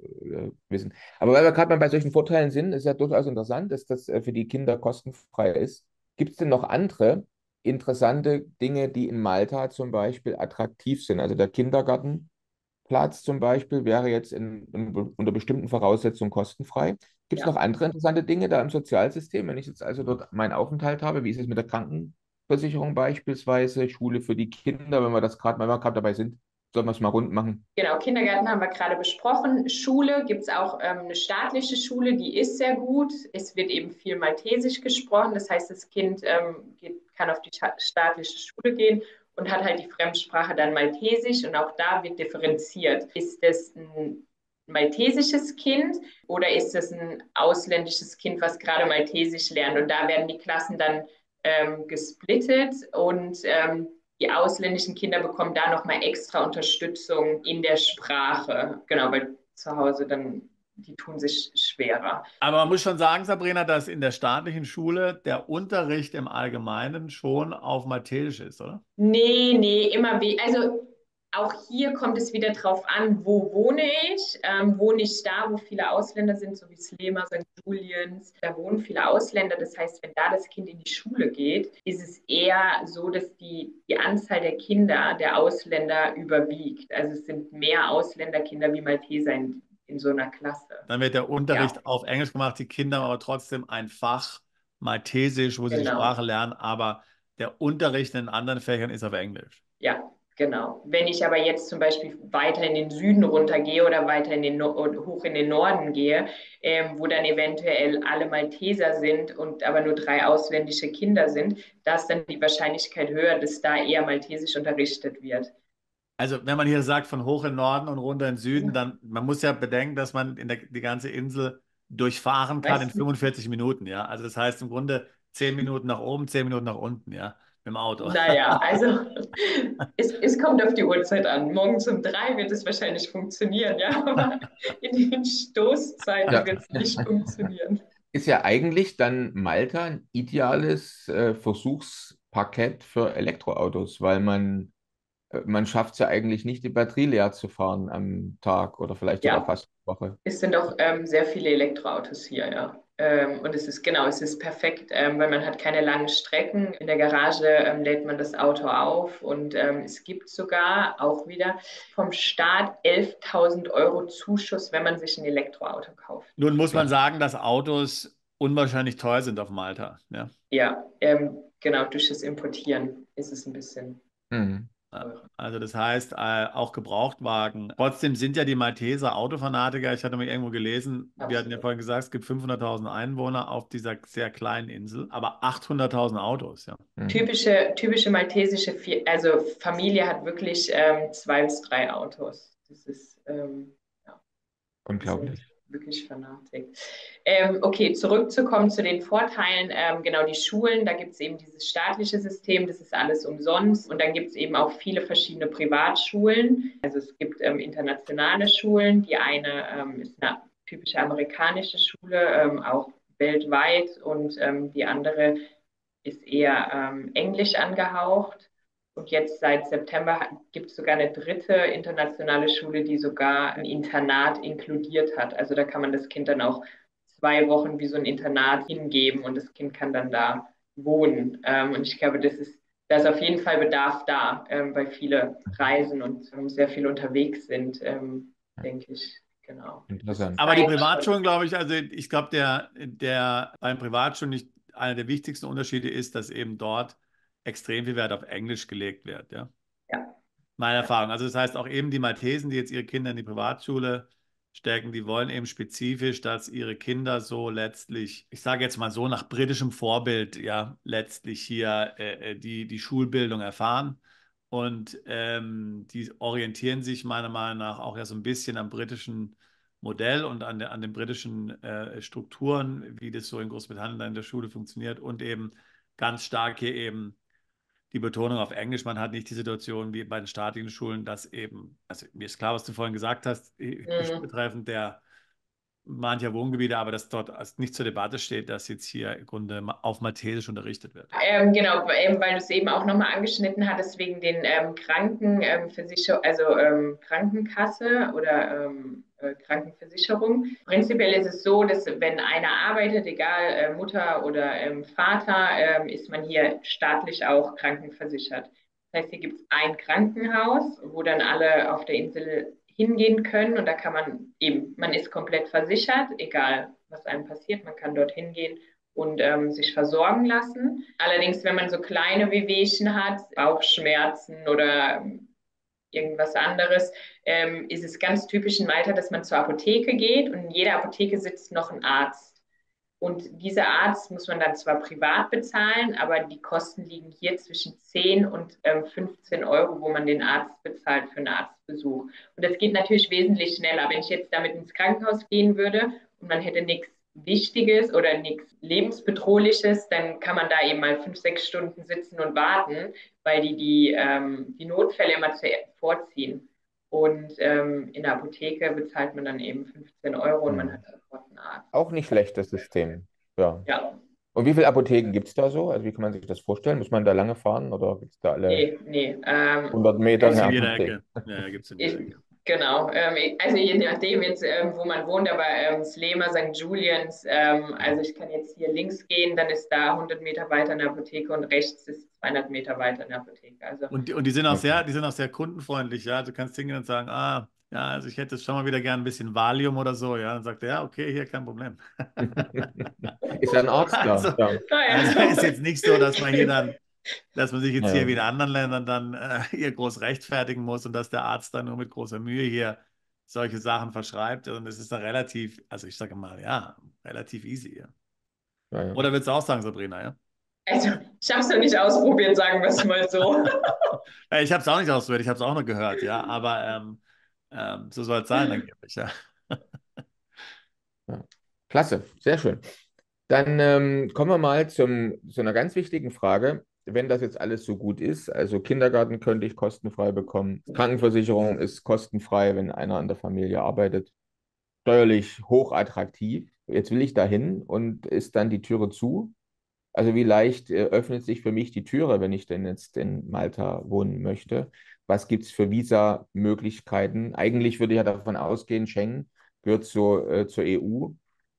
wissen. Aber weil wir gerade mal bei solchen Vorteilen sind, ist ja durchaus interessant, dass das für die Kinder kostenfrei ist. Gibt es denn noch andere interessante Dinge, die in Malta zum Beispiel attraktiv sind? Also der Kindergartenplatz zum Beispiel wäre jetzt unter bestimmten Voraussetzungen kostenfrei. Gibt es noch Ja. andere interessante Dinge da im Sozialsystem, wenn ich jetzt also dort meinen Aufenthalt habe? Wie ist es mit der Krankenversicherung beispielsweise, Schule für die Kinder, wenn wir gerade dabei sind, sollten wir es mal rund machen. Genau, Kindergarten haben wir gerade besprochen. Schule gibt es auch eine staatliche Schule, die ist sehr gut. Es wird eben viel Maltesisch gesprochen. Das heißt, das Kind kann auf die staatliche Schule gehen und hat halt die Fremdsprache dann Maltesisch. Und auch da wird differenziert. Ist es ein maltesisches Kind oder ist es ein ausländisches Kind, was gerade Maltesisch lernt? Und da werden die Klassen dann gesplittet und die ausländischen Kinder bekommen da nochmal extra Unterstützung in der Sprache. Genau, weil zu Hause dann, die tun sich schwerer. Aber man muss schon sagen, Sabrina, dass in der staatlichen Schule der Unterricht im Allgemeinen schon auf Maltesisch ist, oder? Nee, immer wie, also Auch hier kommt es wieder drauf an, wo wohne ich. Wohne ich da, wo viele Ausländer sind, so wie Slema, St. Juliens. Da wohnen viele Ausländer. Das heißt, wenn da das Kind in die Schule geht, ist es eher so, dass die Anzahl der Kinder, der Ausländer überwiegt. Also es sind mehr Ausländerkinder wie Malteser in so einer Klasse. Dann wird der Unterricht auf Englisch gemacht, die Kinder haben aber trotzdem ein Fach Maltesisch, wo sie die Sprache lernen, aber der Unterricht in anderen Fächern ist auf Englisch. Ja, genau. Wenn ich aber jetzt zum Beispiel weiter in den Süden runtergehe oder weiter hoch in den Norden gehe, wo dann eventuell alle Malteser sind und aber nur 3 ausländische Kinder sind, da ist dann die Wahrscheinlichkeit höher, dass da eher Maltesisch unterrichtet wird. Also wenn man hier sagt, von hoch in Norden und runter in Süden, dann man muss ja bedenken, dass man die ganze Insel durchfahren kann in 45 Minuten, ja. Also das heißt im Grunde 10 Minuten nach oben, 10 Minuten nach unten, ja, mit dem Auto. Naja, also es kommt auf die Uhrzeit an. Morgens um 3 wird es wahrscheinlich funktionieren, ja, aber in den Stoßzeiten wird es nicht funktionieren. Ist ja eigentlich dann Malta ein ideales Versuchsparkett für Elektroautos, weil man schafft es ja eigentlich nicht, die Batterie leer zu fahren am Tag oder vielleicht sogar fast eine Woche. Es sind auch sehr viele Elektroautos hier, ja. Und es ist perfekt, weil man hat keine langen Strecken. In der Garage lädt man das Auto auf und es gibt sogar auch wieder vom Staat 11.000 € Zuschuss, wenn man sich ein Elektroauto kauft. Nun muss man sagen, dass Autos unwahrscheinlich teuer sind auf Malta, ja. Ja, genau, durch das Importieren ist es ein bisschen teurer. Also das heißt, auch Gebrauchtwagen. Trotzdem sind ja die Malteser Autofanatiker. Ich hatte mal irgendwo gelesen, wir hatten ja vorhin gesagt, es gibt 500.000 Einwohner auf dieser sehr kleinen Insel, aber 800.000 Autos, ja. Typische maltesische Familie hat wirklich 2 bis 3 Autos. Das ist Unglaublich. Wirklich Fanatik. Okay, zurückzukommen zu den Vorteilen. Genau, die Schulen, da gibt es eben dieses staatliche System, das ist alles umsonst. Und dann gibt es eben auch viele verschiedene Privatschulen. Also es gibt internationale Schulen. Die eine ist eine typische amerikanische Schule, auch weltweit. Und die andere ist eher englisch angehaucht. Und jetzt seit September gibt es sogar eine 3. internationale Schule, die sogar ein Internat inkludiert hat. Also da kann man das Kind dann auch 2 Wochen wie so ein Internat hingeben und das Kind kann dann da wohnen. Und ich glaube, da ist auf jeden Fall Bedarf da, weil viele reisen und sehr viel unterwegs sind, denke ich. Genau. Interessant. Aber die Privatschulen, glaube ich, also ich glaube, der beim Privatschulen nicht einer der wichtigsten Unterschiede ist, dass eben dort extrem viel Wert auf Englisch gelegt wird, ja. Ja. Meine Erfahrung. Also das heißt auch eben die Maltesen, die jetzt ihre Kinder in die Privatschule stecken, die wollen eben spezifisch, dass ihre Kinder so letztlich, ich sage jetzt mal so nach britischem Vorbild, ja, letztlich hier die Schulbildung erfahren. Und die orientieren sich meiner Meinung nach auch ja so ein bisschen am britischen Modell und an den britischen Strukturen, wie das so in Großbritannien dann in der Schule funktioniert und eben ganz stark hier eben die Betonung auf Englisch. Man hat nicht die Situation wie bei den staatlichen Schulen, dass eben, also mir ist klar, was du vorhin gesagt hast, betreffend der mancher Wohngebiete, aber dass dort nicht zur Debatte steht, dass jetzt hier im Grunde auf Maltesisch unterrichtet wird. Genau, weil du es eben auch nochmal angeschnitten hattest, wegen den Krankenkasse oder Krankenversicherung. Prinzipiell ist es so, dass wenn einer arbeitet, egal Mutter oder Vater, ist man hier staatlich auch krankenversichert. Das heißt, hier gibt es ein Krankenhaus, wo dann alle auf der Insel hingehen können und da kann man ist komplett versichert, egal was einem passiert, man kann dort hingehen und sich versorgen lassen. Allerdings, wenn man so kleine Wehwehchen hat, Bauchschmerzen oder irgendwas anderes, ist es ganz typisch in Malta, dass man zur Apotheke geht und in jeder Apotheke sitzt noch ein Arzt. Und dieser Arzt muss man dann zwar privat bezahlen, aber die Kosten liegen hier zwischen 10 und 15 €, wo man den Arzt bezahlt für einen Arztbesuch. Und das geht natürlich wesentlich schneller. Wenn ich jetzt damit ins Krankenhaus gehen würde und man hätte nichts Wichtiges oder nichts Lebensbedrohliches, dann kann man da eben mal 5, 6 Stunden sitzen und warten, weil die Notfälle immer vorziehen. Und in der Apotheke bezahlt man dann eben 15 € und man hat sofort einen Arzt. Auch nicht schlecht, das System. Ja. Ja, Und wie viele Apotheken gibt es da so? Also wie kann man sich das vorstellen? Muss man da lange fahren oder gibt es da alle Nee, nee. 100 Meter Gibt es eine Also in jeder Apotheke? Ecke. Ja, gibt es in jeder ich, Ecke. genau. Also je nachdem jetzt, wo man wohnt, aber Slema, St. Julians, also ich kann jetzt hier links gehen, dann ist da 100 Meter weiter eine Apotheke und rechts ist 200 Meter weiter eine Apotheke. Also Und die sind auch Okay. sehr kundenfreundlich, ja. Du kannst hingehen und sagen, ja, also ich hätte jetzt schon mal wieder gern ein bisschen Valium oder so, ja. Dann sagt er, ja, okay, hier, kein Problem. Ist da ein Arzt da? Also, Ja. also naja. ist jetzt nicht so, dass man hier dann, dass man sich jetzt hier Ja. wie in anderen Ländern dann hier groß rechtfertigen muss und dass der Arzt dann nur mit großer Mühe hier solche Sachen verschreibt. Und es ist dann relativ, also ich sage mal, ja, relativ easy, ja. Ja, ja. Oder würdest du auch sagen, Sabrina, ja? Also ich habe es noch nicht ausprobiert, sagen wir es mal so. Ich habe es auch nicht ausprobiert, ich habe es auch nur gehört, ja, aber so soll es sein, angeblich, ja. Ja. Klasse, sehr schön. Dann kommen wir mal zu einer ganz wichtigen Frage. Wenn das jetzt alles so gut ist, also Kindergarten könnte ich kostenfrei bekommen, Krankenversicherung ist kostenfrei, wenn einer in der Familie arbeitet, steuerlich hochattraktiv. Jetzt will ich dahin und ist dann die Türe zu. Also wie leicht öffnet sich für mich die Türe, wenn ich denn jetzt in Malta wohnen möchte? Was gibt es für Visa-Möglichkeiten? Eigentlich würde ich ja davon ausgehen, Schengen gehört zur EU.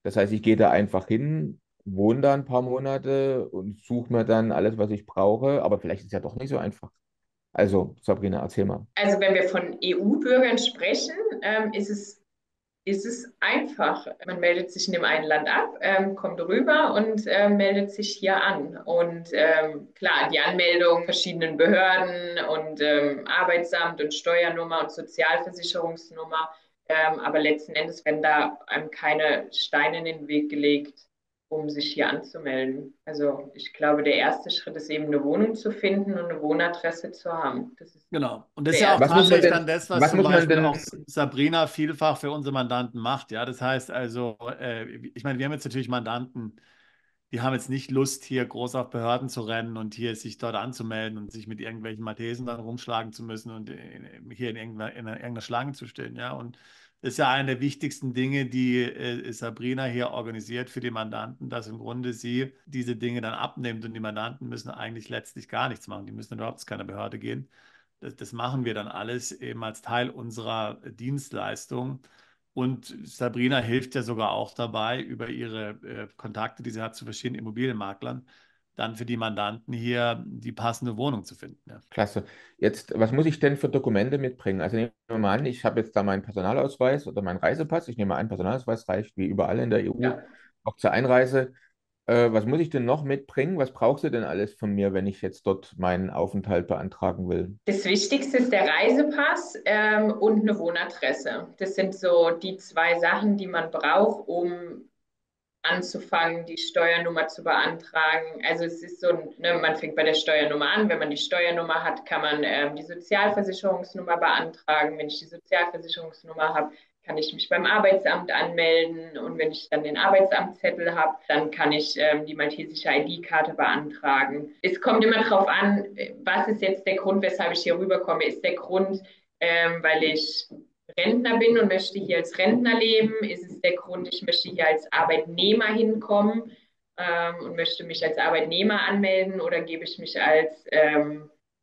Das heißt, ich gehe da einfach hin, wohne da ein paar Monate und suche mir dann alles, was ich brauche. Aber vielleicht ist es ja doch nicht so einfach. Also, Sabrina, erzähl mal. Also wenn wir von EU-Bürgern sprechen, ist es einfach. Man meldet sich in dem einen Land ab, kommt rüber und meldet sich hier an. Und klar, die Anmeldung verschiedenen Behörden und Arbeitsamt und Steuernummer und Sozialversicherungsnummer. Aber letzten Endes werden da einem keine Steine in den Weg gelegt, um sich hier anzumelden. Also ich glaube, der erste Schritt ist eben eine Wohnung zu finden und eine Wohnadresse zu haben. Das ist Genau. Und das ist der ja auch Was erste muss man Schritt. tatsächlich denn, dann das, was was zum muss man Beispiel auch denn, Sabrina vielfach für unsere Mandanten macht. Ja, das heißt also, ich meine, wir haben jetzt natürlich Mandanten, die haben jetzt nicht Lust, hier groß auf Behörden zu rennen und hier sich dort anzumelden und sich mit irgendwelchen Maltesen dann rumschlagen zu müssen und hier in irgendeiner Schlange zu stehen. Ja, und das ist ja eine der wichtigsten Dinge, die Sabrina hier organisiert für die Mandanten, dass im Grunde sie diese Dinge dann abnimmt und die Mandanten müssen eigentlich letztlich gar nichts machen. Die müssen überhaupt zu keiner Behörde gehen. Das machen wir dann alles eben als Teil unserer Dienstleistung. Und Sabrina hilft ja sogar auch dabei, über ihre Kontakte, die sie hat zu verschiedenen Immobilienmaklern, dann für die Mandanten hier die passende Wohnung zu finden. Ja. Klasse. Jetzt, was muss ich denn für Dokumente mitbringen? Also nehmen wir mal an, ich habe jetzt da meinen Personalausweis oder meinen Reisepass. Ich nehme an, Personalausweis reicht wie überall in der EU, Ja. auch zur Einreise. Was muss ich denn noch mitbringen? Was brauchst du denn alles von mir, wenn ich jetzt dort meinen Aufenthalt beantragen will? Das Wichtigste ist der Reisepass und eine Wohnadresse. Das sind so die zwei Sachen, die man braucht, um anzufangen, die Steuernummer zu beantragen. Also es ist so, ne, man fängt bei der Steuernummer an. Wenn man die Steuernummer hat, kann man die Sozialversicherungsnummer beantragen. Wenn ich die Sozialversicherungsnummer habe, kann ich mich beim Arbeitsamt anmelden. Und wenn ich dann den Arbeitsamtszettel habe, dann kann ich die maltesische ID-Karte beantragen. Es kommt immer darauf an, was ist jetzt der Grund, weshalb ich hier rüberkomme. Ist der Grund, weil ich Rentner bin und möchte hier als Rentner leben? Ist es der Grund, ich möchte hier als Arbeitnehmer hinkommen und möchte mich als Arbeitnehmer anmelden oder gebe ich mich als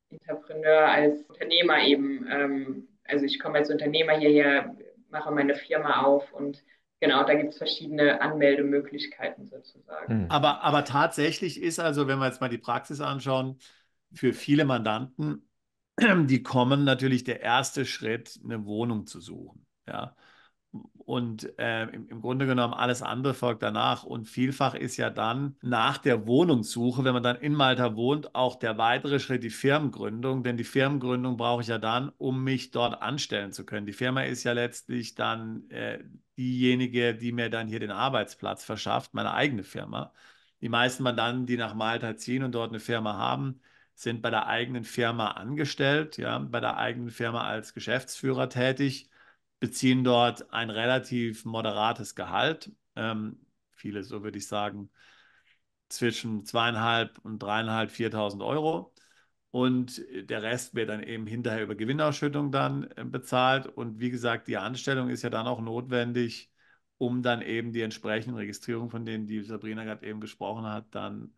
Entrepreneur, als Unternehmer eben, also ich komme als Unternehmer hierher, mache meine Firma auf und genau, da gibt es verschiedene Anmeldemöglichkeiten sozusagen. Hm. Aber tatsächlich ist also, wenn wir jetzt mal die Praxis anschauen, für viele Mandanten, die kommen, natürlich der erste Schritt, eine Wohnung zu suchen. Ja. Und im Grunde genommen alles andere folgt danach. Und vielfach ist ja dann nach der Wohnungssuche, wenn man dann in Malta wohnt, auch der weitere Schritt die Firmengründung. Denn die Firmengründung brauche ich ja dann, um mich dort anstellen zu können. Die Firma ist ja letztlich dann diejenige, die mir dann hier den Arbeitsplatz verschafft, meine eigene Firma. Die meisten Mandanten, die nach Malta ziehen und dort eine Firma haben, sind bei der eigenen Firma angestellt, ja, bei der eigenen Firma als Geschäftsführer tätig, beziehen dort ein relativ moderates Gehalt. Viele, so würde ich sagen, zwischen 2.500 und 3.500, 4.000 Euro. Und der Rest wird dann eben hinterher über Gewinnausschüttung dann bezahlt. Und wie gesagt, die Anstellung ist ja dann auch notwendig, um dann eben die entsprechenden Registrierungen, von denen die Sabrina gerade eben gesprochen hat, dann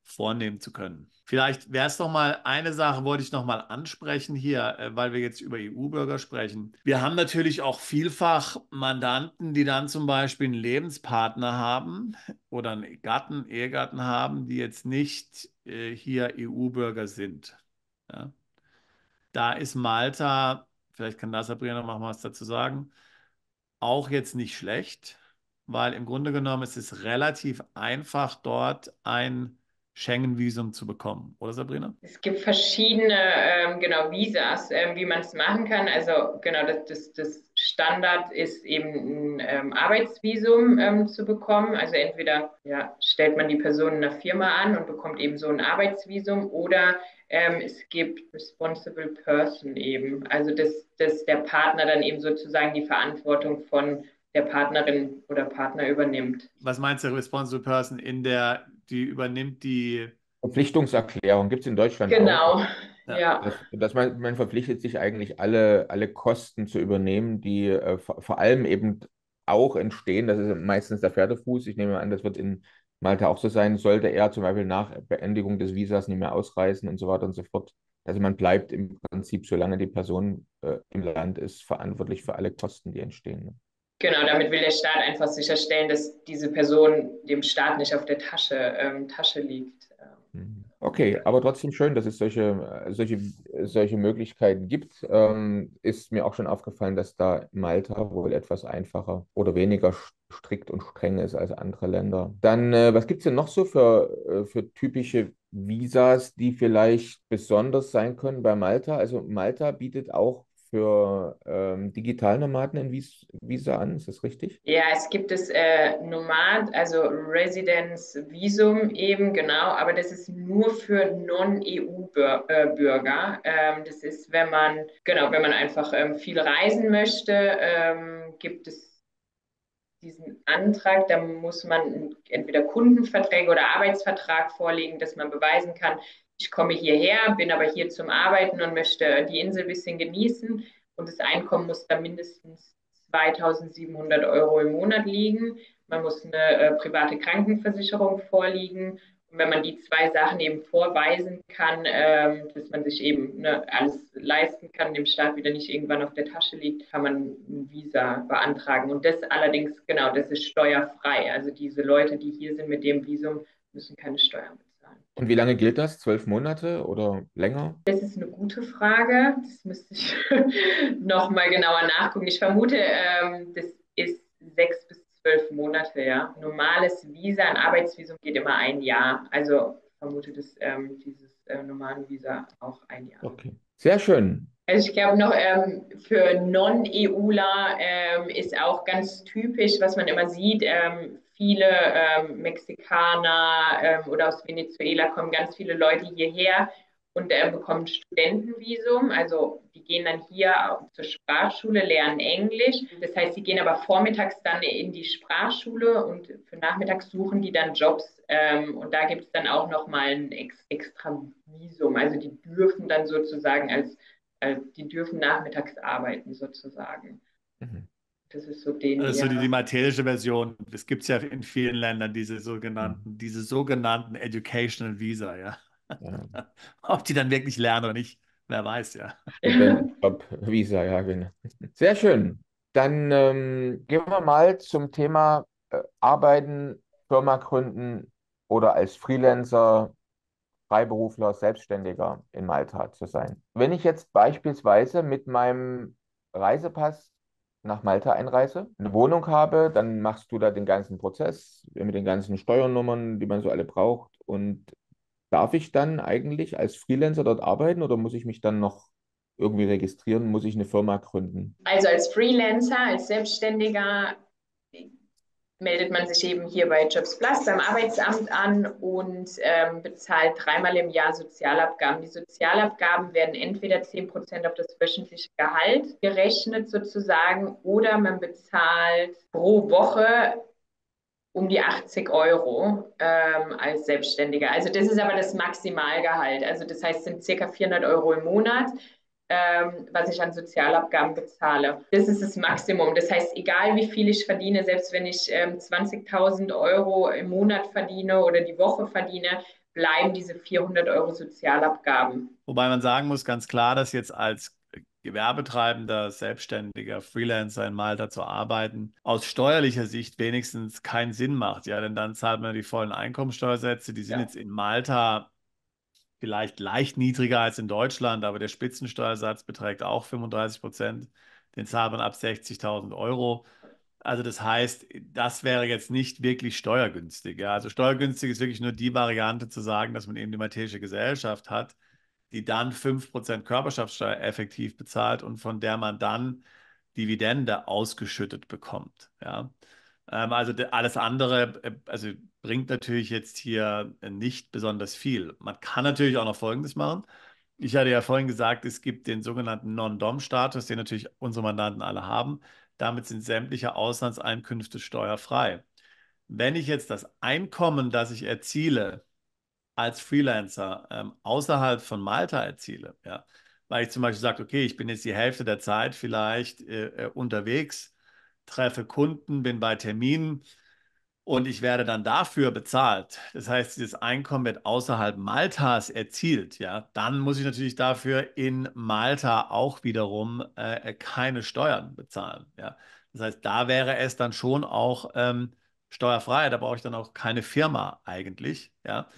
vornehmen zu können. Vielleicht wäre es noch mal eine Sache, wollte ich noch mal ansprechen hier, weil wir jetzt über EU-Bürger sprechen. Wir haben natürlich auch vielfach Mandanten, die dann zum Beispiel einen Lebenspartner haben oder einen Gatten, Ehegatten haben, die jetzt nicht hier EU-Bürger sind. Ja. Da ist Malta, vielleicht kann da Sabrina noch mal was dazu sagen, auch jetzt nicht schlecht, weil im Grunde genommen ist es relativ einfach, dort ein Schengen-Visum zu bekommen, oder Sabrina? Es gibt verschiedene genau, Visas, wie man es machen kann. Also genau, das Standard ist eben ein Arbeitsvisum zu bekommen. Also entweder ja, stellt man die Person in einer Firma an und bekommt eben so ein Arbeitsvisum oder es gibt Responsible Person eben. Also dass der Partner dann eben sozusagen die Verantwortung von der Partnerin oder Partner übernimmt. Was meinst du, Responsible Person die übernimmt die... Verpflichtungserklärung gibt es in Deutschland auch. Genau, Ja. ja. Dass man verpflichtet sich eigentlich alle Kosten zu übernehmen, die vor allem eben auch entstehen. Das ist meistens der Pferdefuß. Ich nehme an, das wird in Malta auch so sein. Sollte er zum Beispiel nach Beendigung des Visas nicht mehr ausreisen und so weiter und so fort. Also man bleibt im Prinzip, solange die Person im Land ist, verantwortlich für alle Kosten, die entstehen. Ne? Genau, damit will der Staat einfach sicherstellen, dass diese Person dem Staat nicht auf der Tasche liegt. Okay, aber trotzdem schön, dass es solche Möglichkeiten gibt. Ist mir auch schon aufgefallen, dass da Malta wohl etwas einfacher oder weniger strikt und streng ist als andere Länder. Dann, was gibt es denn noch so für typische Visas, die vielleicht besonders sein können bei Malta? Also Malta bietet auch für Digitalnomaden ein Visa an, ist das richtig? Ja, es gibt das Nomad, also Residence Visum eben, genau, aber das ist nur für Non-EU-Bürger. Das ist, wenn man einfach viel reisen möchte, gibt es diesen Antrag, da muss man entweder Kundenverträge oder Arbeitsvertrag vorlegen, dass man beweisen kann, ich komme hierher, bin aber hier zum Arbeiten und möchte die Insel ein bisschen genießen und das Einkommen muss da mindestens 2.700 € im Monat liegen. Man muss eine private Krankenversicherung vorliegen. Und wenn man die zwei Sachen eben vorweisen kann, dass man sich eben alles leisten kann, dem Staat wieder nicht irgendwann auf der Tasche liegt, kann man ein Visa beantragen. Und das allerdings, genau, das ist steuerfrei. Also diese Leute, die hier sind mit dem Visum, müssen keine Steuern bezahlen. Und wie lange gilt das? 12 Monate oder länger? Das ist eine gute Frage. Das müsste ich nochmal genauer nachgucken. Ich vermute, das ist 6 bis 12 Monate, ja. Normales Visa, ein Arbeitsvisum geht immer ein Jahr. Also ich vermute, dass dieses normale Visa auch ein Jahr. Okay. Sehr schön. Also ich glaube noch für Non-EUler ist auch ganz typisch, was man immer sieht, viele Mexikaner oder aus Venezuela kommen ganz viele Leute hierher und bekommen Studentenvisum. Also die gehen dann hier zur Sprachschule, lernen Englisch. Das heißt, sie gehen aber vormittags dann in die Sprachschule und für nachmittags suchen die dann Jobs. Und da gibt es dann auch nochmal ein extra Visum. Also die dürfen dann sozusagen die dürfen nachmittags arbeiten sozusagen. Mhm. Das ist so Also die maltesische Version. Das gibt es ja in vielen Ländern, diese sogenannten Educational Visa, ja. Ja. Ob die dann wirklich lernen oder nicht, wer weiß, ja. Visa, ja, genau. Sehr schön. Dann gehen wir mal zum Thema Arbeiten, Firma gründen oder als Freelancer, Freiberufler, Selbstständiger in Malta zu sein. Wenn ich jetzt beispielsweise mit meinem Reisepass nach Malta einreise, eine Wohnung habe, dann machst du da den ganzen Prozess mit den ganzen Steuernummern, die man so alle braucht. Und darf ich dann eigentlich als Freelancer dort arbeiten oder muss ich mich dann noch irgendwie registrieren? Muss ich eine Firma gründen? Also als Freelancer, als Selbstständiger meldet man sich eben hier bei Jobs Plus beim Arbeitsamt an und bezahlt 3-mal im Jahr Sozialabgaben. Die Sozialabgaben werden entweder 10% auf das wöchentliche Gehalt gerechnet sozusagen oder man bezahlt pro Woche um die 80 € als Selbstständiger. Also das ist aber das Maximalgehalt. Also das heißt, es sind ca. 400 € im Monat. was ich an Sozialabgaben bezahle. Das ist das Maximum. Das heißt, egal wie viel ich verdiene, selbst wenn ich 20.000 Euro im Monat verdiene oder die Woche verdiene, bleiben diese 400 Euro Sozialabgaben. Wobei man sagen muss, ganz klar, dass jetzt als Gewerbetreibender, Selbstständiger, Freelancer in Malta zu arbeiten, aus steuerlicher Sicht wenigstens keinen Sinn macht. Ja, denn dann zahlt man die vollen Einkommensteuersätze. Die sind Ja. jetzt in Malta vielleicht leicht niedriger als in Deutschland, aber der Spitzensteuersatz beträgt auch 35%. Den zahlt man ab 60.000 Euro. Also das heißt, das wäre jetzt nicht wirklich steuergünstig. Ja. Also steuergünstig ist wirklich nur die Variante zu sagen, dass man eben die maltesische Gesellschaft hat, die dann 5% Körperschaftssteuer effektiv bezahlt und von der man dann Dividende ausgeschüttet bekommt. Ja. Also alles andere also bringt natürlich jetzt hier nicht besonders viel. Man kann natürlich auch noch Folgendes machen. Ich hatte ja vorhin gesagt, es gibt den sogenannten Non-Dom-Status, den natürlich unsere Mandanten alle haben. Damit sind sämtliche Auslandseinkünfte steuerfrei. Wenn ich jetzt das Einkommen, das ich erziele, als Freelancer außerhalb von Malta erziele, ja, weil ich zum Beispiel sage, okay, ich bin jetzt die Hälfte der Zeit vielleicht unterwegs, treffe Kunden, bin bei Terminen und ich werde dann dafür bezahlt. Das heißt, dieses Einkommen wird außerhalb Maltas erzielt, ja, dann muss ich natürlich dafür in Malta auch wiederum keine Steuern bezahlen, ja. Das heißt, da wäre es dann schon auch steuerfrei, da brauche ich dann auch keine Firma eigentlich, ja.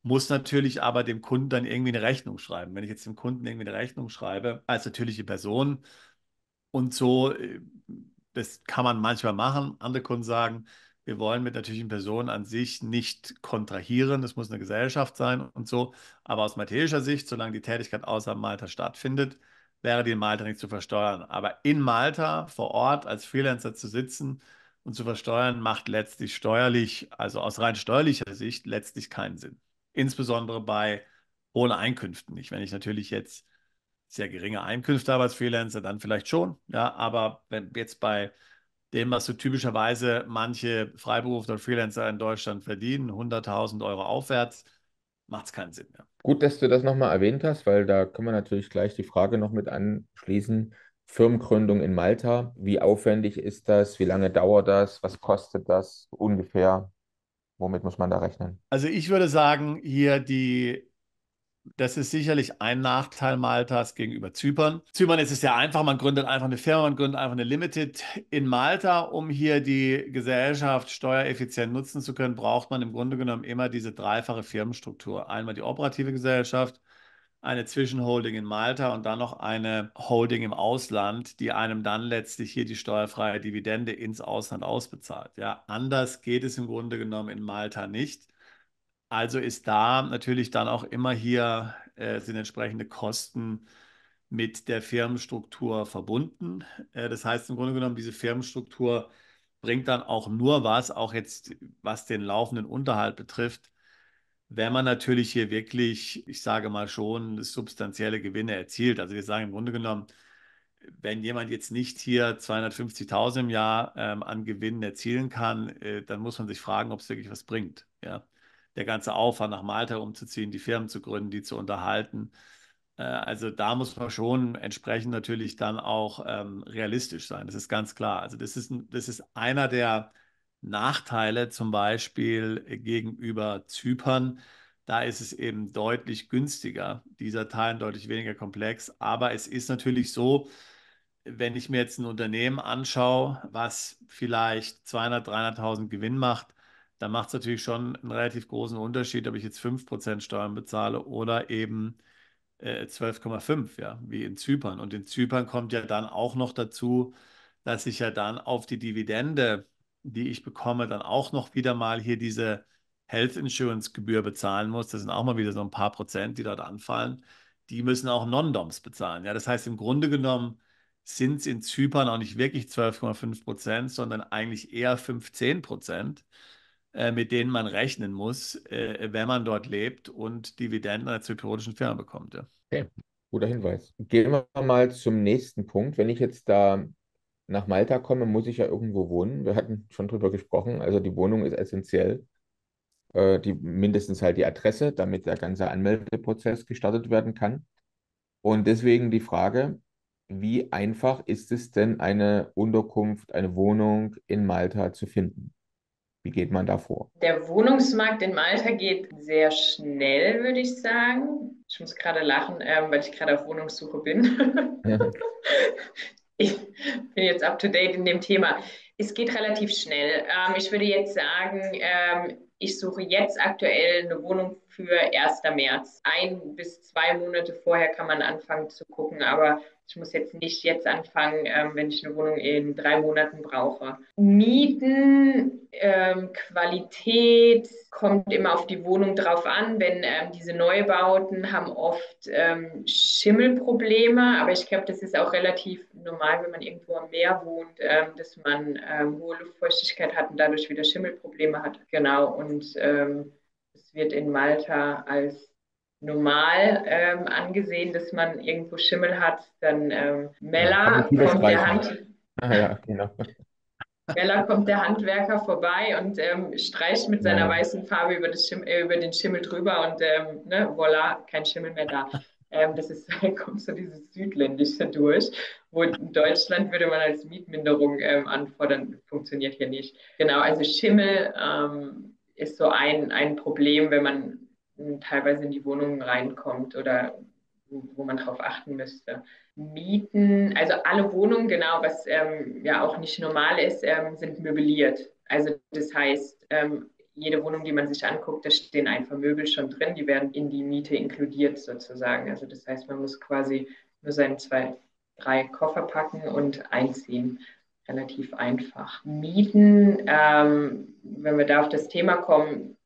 Muss natürlich aber dem Kunden dann irgendwie eine Rechnung schreiben. Wenn ich jetzt dem Kunden irgendwie eine Rechnung schreibe, als natürliche Person und so, das kann man manchmal machen. Andere Kunden sagen, wir wollen mit natürlichen Personen an sich nicht kontrahieren, das muss eine Gesellschaft sein und so. Aber aus maltesischer Sicht, solange die Tätigkeit außerhalb Malta stattfindet, wäre die in Malta nicht zu versteuern. Aber in Malta vor Ort als Freelancer zu sitzen und zu versteuern, macht letztlich steuerlich, also aus rein steuerlicher Sicht, letztlich keinen Sinn. Insbesondere bei hohen Einkünften nicht. Wenn ich natürlich jetzt sehr geringe Einkünfte habe als Freelancer, dann vielleicht schon. Ja, aber wenn jetzt bei dem, was so typischerweise manche Freiberufler und Freelancer in Deutschland verdienen, 100.000 Euro aufwärts, macht es keinen Sinn mehr. Gut, dass du das nochmal erwähnt hast, weil da können wir natürlich gleich die Frage noch mit anschließen. Firmengründung in Malta, wie aufwendig ist das? Wie lange dauert das? Was kostet das ungefähr? Womit muss man da rechnen? Also ich würde sagen, das ist sicherlich ein Nachteil Maltas gegenüber Zypern. Zypern ist es ja einfach, man gründet einfach eine Firma, man gründet einfach eine Limited. In Malta, um hier die Gesellschaft steuereffizient nutzen zu können, braucht man im Grunde genommen immer diese dreifache Firmenstruktur. Einmal die operative Gesellschaft, eine Zwischenholding in Malta und dann noch eine Holding im Ausland, die einem dann letztlich hier die steuerfreie Dividende ins Ausland ausbezahlt. Ja, anders geht es im Grunde genommen in Malta nicht. Also ist da natürlich dann auch immer hier sind entsprechende Kosten mit der Firmenstruktur verbunden. Das heißt im Grunde genommen, diese Firmenstruktur bringt dann auch nur was, auch jetzt was den laufenden Unterhalt betrifft, wenn man natürlich hier wirklich, ich sage mal schon, substanzielle Gewinne erzielt. Also wir sagen im Grunde genommen, wenn jemand jetzt nicht hier 250.000 im Jahr an Gewinnen erzielen kann, dann muss man sich fragen, ob es wirklich was bringt. Ja? Der ganze Aufwand nach Malta umzuziehen, die Firmen zu gründen, die zu unterhalten. Also da muss man schon entsprechend natürlich dann auch realistisch sein. Das ist ganz klar. Also das ist einer der Nachteile zum Beispiel gegenüber Zypern. Da ist es eben deutlich günstiger, dieser Teil deutlich weniger komplex. Aber es ist natürlich so, wenn ich mir jetzt ein Unternehmen anschaue, was vielleicht 200.000, 300.000 Gewinn macht, dann macht es natürlich schon einen relativ großen Unterschied, ob ich jetzt 5% Steuern bezahle oder eben 12,5, ja, wie in Zypern. Und in Zypern kommt ja dann auch noch dazu, dass ich ja dann auf die Dividende, die ich bekomme, dann auch noch wieder mal hier diese Health Insurance Gebühr bezahlen muss. Das sind auch mal wieder so ein paar Prozent, die dort anfallen. Die müssen auch Non-Doms bezahlen. Ja, das heißt, im Grunde genommen sind es in Zypern auch nicht wirklich 12,5%, sondern eigentlich eher 15%, mit denen man rechnen muss, wenn man dort lebt und Dividenden einer zypriotischen Firma bekommt. Ja. Okay, guter Hinweis. Gehen wir mal zum nächsten Punkt. Wenn ich jetzt da nach Malta komme, muss ich ja irgendwo wohnen. Wir hatten schon drüber gesprochen. Also die Wohnung ist essentiell. Mindestens halt die Adresse, damit der ganze Anmeldeprozess gestartet werden kann. Und deswegen die Frage, wie einfach ist es denn, eine Unterkunft, eine Wohnung in Malta zu finden? Wie geht man da vor? Der Wohnungsmarkt in Malta geht sehr schnell, würde ich sagen. Ich muss gerade lachen, weil ich gerade auf Wohnungssuche bin. Ich bin jetzt up to date in dem Thema. Es geht relativ schnell. Ich würde jetzt sagen, ich suche jetzt aktuell eine Wohnung für 1. März. 1 bis 2 Monate vorher kann man anfangen zu gucken, aber ich muss jetzt nicht jetzt anfangen, wenn ich eine Wohnung in 3 Monaten brauche. Mieten, Qualität kommt immer auf die Wohnung drauf an. Wenn diese Neubauten haben oft Schimmelprobleme, aber ich glaube, das ist auch relativ normal, wenn man irgendwo am Meer wohnt, dass man hohe Luftfeuchtigkeit hat und dadurch wieder Schimmelprobleme hat. Genau, und es wird in Malta als normal angesehen, dass man irgendwo Schimmel hat. Dann Ja, kann man drüber streichen. Ja, genau. Mella kommt der Handwerker vorbei und streicht mit seiner Ja. weißen Farbe über den Schimmel drüber und ne, voilà, kein Schimmel mehr da. Das ist, kommt so dieses Südländische durch, wo in Deutschland würde man als Mietminderung anfordern, funktioniert hier nicht. Genau, also Schimmel ist so ein Problem, wenn man teilweise in die Wohnungen reinkommt oder wo man drauf achten müsste. Mieten, also alle Wohnungen, genau, was ja auch nicht normal ist, sind möbliert. Also das heißt, jede Wohnung, die man sich anguckt, da stehen einfach Möbel schon drin, die werden in die Miete inkludiert sozusagen. Also das heißt, man muss quasi nur seine 2, 3 Koffer packen und einziehen. Relativ einfach. Mieten, wenn wir da auf das Thema kommen,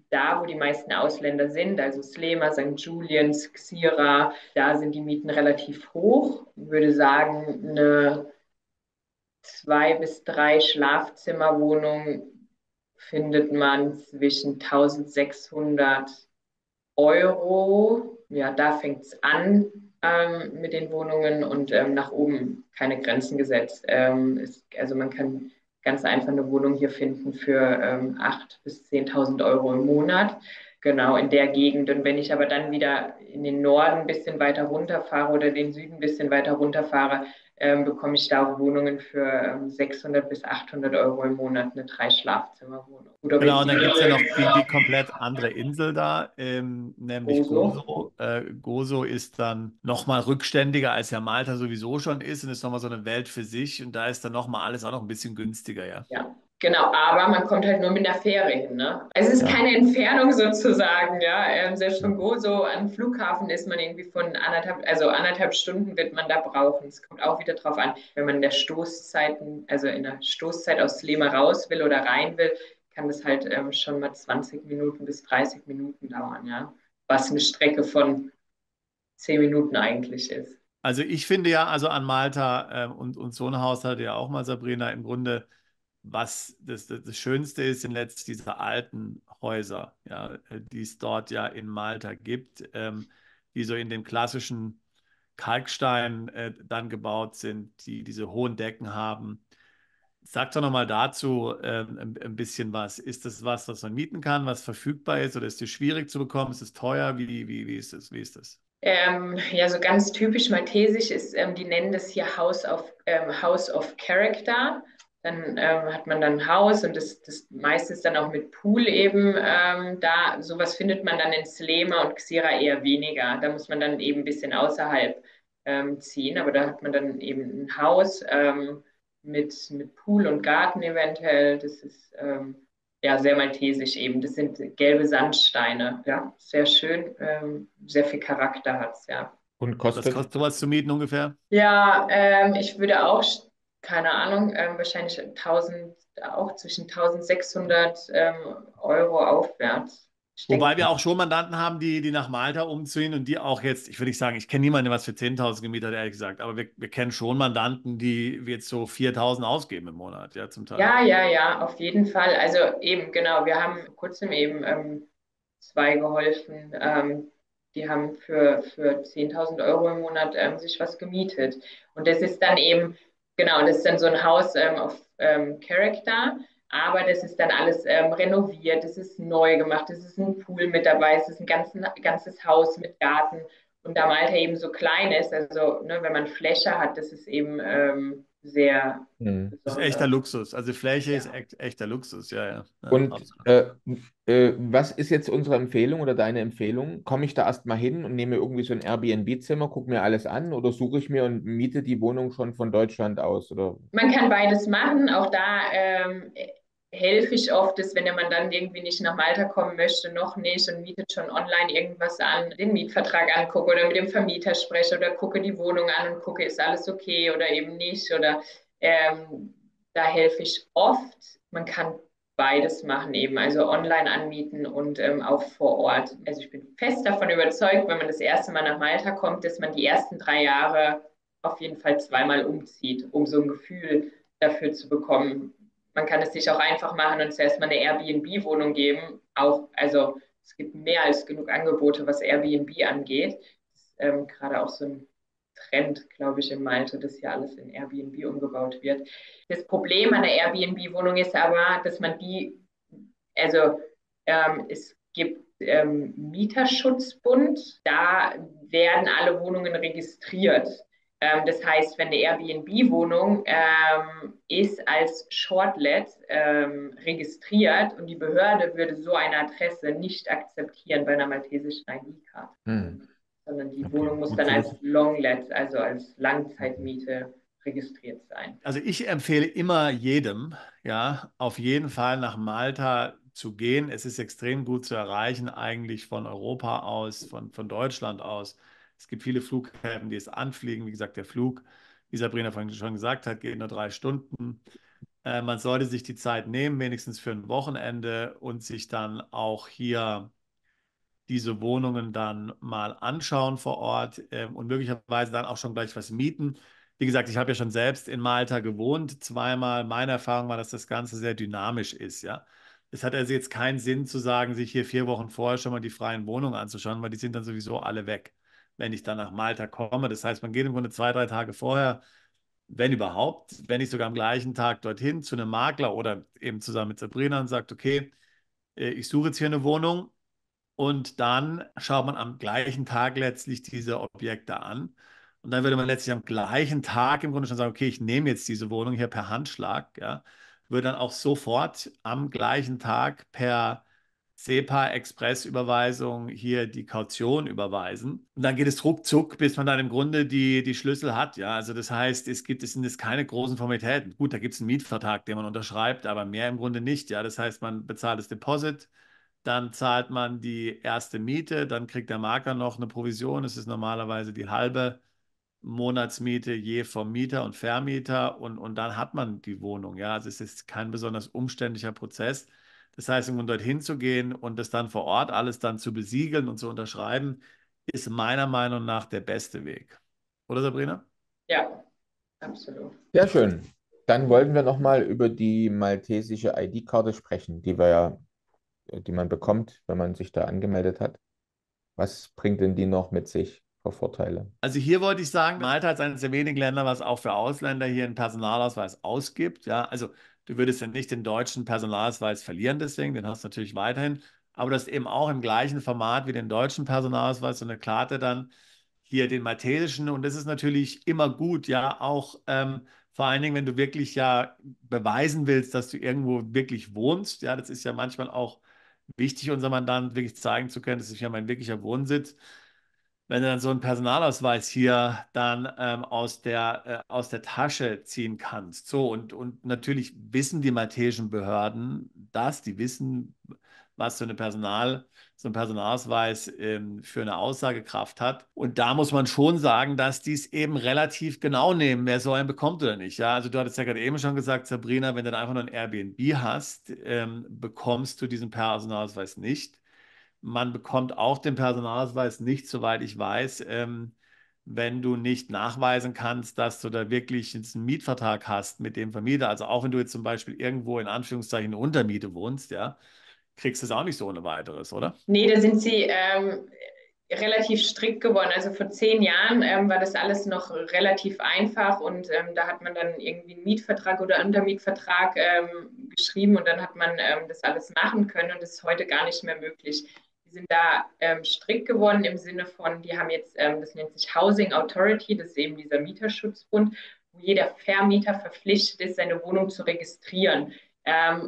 da, wo die meisten Ausländer sind, also Slema, St. Julians, Xira, da sind die Mieten relativ hoch. Ich würde sagen, eine 2 bis 3 Schlafzimmerwohnung findet man zwischen 1.600 Euro. Ja, da fängt es an mit den Wohnungen und nach oben keine Grenzen gesetzt. Also man kann ganz einfach eine Wohnung hier finden für 8.000 bis 10.000 Euro im Monat. Genau in der Gegend. Und wenn ich aber dann wieder in den Norden ein bisschen weiter runterfahre oder den Süden ein bisschen weiter runterfahre, bekomme ich da auch Wohnungen für 600 bis 800 Euro im Monat, eine 3-Schlafzimmerwohnung. Genau, und dann gibt es ja noch die komplett andere Insel da, nämlich Gozo. Gozo. Gozo ist dann nochmal rückständiger, als ja Malta sowieso schon ist und ist nochmal so eine Welt für sich und da ist dann nochmal alles auch noch ein bisschen günstiger, ja. Ja, genau, aber man kommt halt nur mit der Fähre hin, ne? Es ist Ja. keine Entfernung sozusagen, ja. Selbst von Gozo an den Flughafen ist man irgendwie von anderthalb Stunden wird man da brauchen. Es kommt auch wieder drauf an, wenn man in der Stoßzeit aus Slema raus will oder rein will, kann das halt schon mal 20 Minuten bis 30 Minuten dauern, ja. Was eine Strecke von 10 Minuten eigentlich ist. Also ich finde ja, also an Malta und so ein Haus hatte ja auch mal Sabrina im Grunde, was das Schönste ist, sind letztlich diese alten Häuser, ja, die es dort ja in Malta gibt, die so in dem klassischen Kalkstein dann gebaut sind, die diese hohen Decken haben. Sag doch nochmal dazu ein bisschen was. Ist das was man mieten kann, was verfügbar ist, oder ist es schwierig zu bekommen? Ist es teuer? Wie ist es? Wie ist das? Ja, so ganz typisch maltesisch ist, die nennen das hier House of Character. Dann hat man dann ein Haus und das meiste ist dann auch mit Pool eben da. Sowas findet man dann in Slema und Xira eher weniger. Da muss man dann eben ein bisschen außerhalb ziehen, aber da hat man dann eben ein Haus mit Pool und Garten eventuell. Das ist ja sehr maltesisch eben. Das sind gelbe Sandsteine. Ja, sehr schön. Sehr viel Charakter hat es, ja. Und Was kostet? kostet sowas zu mieten ungefähr? Ja, ich würde auch, keine Ahnung, wahrscheinlich 1000, auch zwischen 1.600 Euro aufwärts. Ich denke, Wobei wir auch schon Mandanten haben, die nach Malta umziehen und die auch jetzt, ich würde nicht sagen, ich kenne niemanden, der was für 10.000 gemietet hat, ehrlich gesagt, aber wir kennen schon Mandanten, die jetzt so 4.000 ausgeben im Monat, ja, zum Teil. ja, auf jeden Fall. Also eben, genau, wir haben vor kurzem eben 2 geholfen, die haben für 10.000 Euro im Monat sich was gemietet. Und das ist dann eben, genau, das ist dann so ein Haus auf Character, aber das ist dann alles renoviert, es ist neu gemacht, es ist ein Pool mit dabei, es ist ein ganzes Haus mit Garten Und da Malta eben so klein ist, also ne, wenn man Fläche hat, das ist eben sehr Hm. Das ist echter besonders. Luxus. Also Fläche ist Ja. echter Luxus, ja, ja. Ja, Und absolut. was ist jetzt unsere Empfehlung oder deine Empfehlung? Komme ich da erstmal hin und nehme irgendwie so ein Airbnb-Zimmer, gucke mir alles an oder suche ich mir und miete die Wohnung schon von Deutschland aus? Oder? Man kann beides machen. Auch da helfe ich oft, dass wenn der Mandant irgendwie nicht nach Malta kommen möchte, noch nicht und mietet schon online irgendwas an, den Mietvertrag angucke oder mit dem Vermieter spreche oder gucke die Wohnung an und gucke, ist alles okay oder eben nicht. Oder da helfe ich oft. Man kann beides machen eben, also online anmieten und auch vor Ort. Also ich bin fest davon überzeugt, wenn man das erste Mal nach Malta kommt, dass man die ersten 3 Jahre auf jeden Fall zweimal umzieht, um so ein Gefühl dafür zu bekommen. Man kann es sich auch einfach machen und zuerst mal eine Airbnb-Wohnung geben. Auch, also es gibt mehr als genug Angebote, was Airbnb angeht. Das ist gerade auch so ein Trend, glaube ich, in Malta, dass hier alles in Airbnb umgebaut wird. Das Problem an der Airbnb-Wohnung ist aber, dass man die, also es gibt Mieterschutzbund, da werden alle Wohnungen registriert. Das heißt, wenn eine Airbnb-Wohnung ist als Shortlet registriert und die Behörde würde so eine Adresse nicht akzeptieren bei einer maltesischen ID-Karte, Hm. sondern die Okay, Wohnung muss gut dann zu als wissen. Longlet, also als Okay. Langzeitmiete registriert sein. Also ich empfehle immer jedem, ja, auf jeden Fall nach Malta zu gehen. Es ist extrem gut zu erreichen, eigentlich von Europa aus, von Deutschland aus. Es gibt viele Flughäfen, die es anfliegen. Wie gesagt, der Flug, wie Sabrina vorhin schon gesagt hat, geht nur 3 Stunden. Man sollte sich die Zeit nehmen, wenigstens für ein Wochenende und sich dann auch hier diese Wohnungen dann mal anschauen vor Ort und möglicherweise dann auch schon gleich was mieten. Wie gesagt, ich habe ja schon selbst in Malta gewohnt, zweimal. Meine Erfahrung war, dass das Ganze sehr dynamisch ist, ja. Es hat also jetzt keinen Sinn zu sagen, sich hier 4 Wochen vorher schon mal die freien Wohnungen anzuschauen, weil die sind dann sowieso alle weg, wenn ich dann nach Malta komme. Das heißt, man geht im Grunde 2, 3 Tage vorher, wenn überhaupt, wenn nicht sogar am gleichen Tag dorthin zu einem Makler oder eben zusammen mit Sabrina und sagt, okay, ich suche jetzt hier eine Wohnung und dann schaut man am gleichen Tag letztlich diese Objekte an. Und dann würde man letztlich am gleichen Tag im Grunde schon sagen, okay, ich nehme jetzt diese Wohnung hier per Handschlag, ja, würde dann auch sofort am gleichen Tag per SEPA-Express-Überweisung hier die Kaution überweisen. Und dann geht es ruckzuck, bis man dann im Grunde die Schlüssel hat. Ja, also das heißt, es sind jetzt keine großen Formalitäten. Gut, da gibt es einen Mietvertrag, den man unterschreibt, aber mehr im Grunde nicht. Ja, das heißt, man bezahlt das Deposit, dann zahlt man die erste Miete, dann kriegt der Makler noch eine Provision. Es ist normalerweise die halbe Monatsmiete je vom Mieter und Vermieter und dann hat man die Wohnung. Ja, also es ist kein besonders umständlicher Prozess. Das heißt, um dorthin zu gehen und das dann vor Ort alles dann zu besiegeln und zu unterschreiben, ist meiner Meinung nach der beste Weg. Oder Sabrina? Ja, absolut. Sehr schön. Dann wollten wir nochmal über die maltesische ID-Karte sprechen, die man bekommt, wenn man sich da angemeldet hat. Was bringt denn die noch mit sich für Vorteile? Also hier wollte ich sagen, Malta ist eines der wenigen Länder, was auch für Ausländer hier einen Personalausweis ausgibt. Ja, also du würdest ja nicht den deutschen Personalausweis verlieren, deswegen, den hast du natürlich weiterhin. Aber du hast eben auch im gleichen Format wie den deutschen Personalausweis so eine Karte dann hier den maltesischen. Und das ist natürlich immer gut, ja, auch vor allen Dingen, wenn du wirklich ja beweisen willst, dass du irgendwo wirklich wohnst. Ja, das ist ja manchmal auch wichtig, unser Mandant wirklich zeigen zu können, das ist ja mein wirklicher Wohnsitz. Wenn du dann so einen Personalausweis hier dann aus der Tasche ziehen kannst. So, und natürlich wissen die maltesischen Behörden das, die wissen, was so ein Personalausweis für eine Aussagekraft hat. Und da muss man schon sagen, dass die es eben relativ genau nehmen, wer so einen bekommt oder nicht. Ja, also du hattest ja gerade eben schon gesagt, Sabrina, wenn du dann einfach nur ein Airbnb hast, bekommst du diesen Personalausweis nicht. Man bekommt auch den Personalausweis nicht, soweit ich weiß, wenn du nicht nachweisen kannst, dass du da wirklich jetzt einen Mietvertrag hast mit dem Vermieter. Also auch wenn du jetzt zum Beispiel irgendwo in Anführungszeichen eine Untermiete wohnst, ja, kriegst du es auch nicht so ohne weiteres, oder? Nee, da sind sie relativ strikt geworden. Also vor 10 Jahren war das alles noch relativ einfach und da hat man dann irgendwie einen Mietvertrag oder Untermietvertrag geschrieben und dann hat man das alles machen können und das ist heute gar nicht mehr möglich. Die sind da strikt geworden im Sinne von, die haben jetzt, das nennt sich Housing Authority, das ist eben dieser Mieterschutzbund, wo jeder Vermieter verpflichtet ist, seine Wohnung zu registrieren.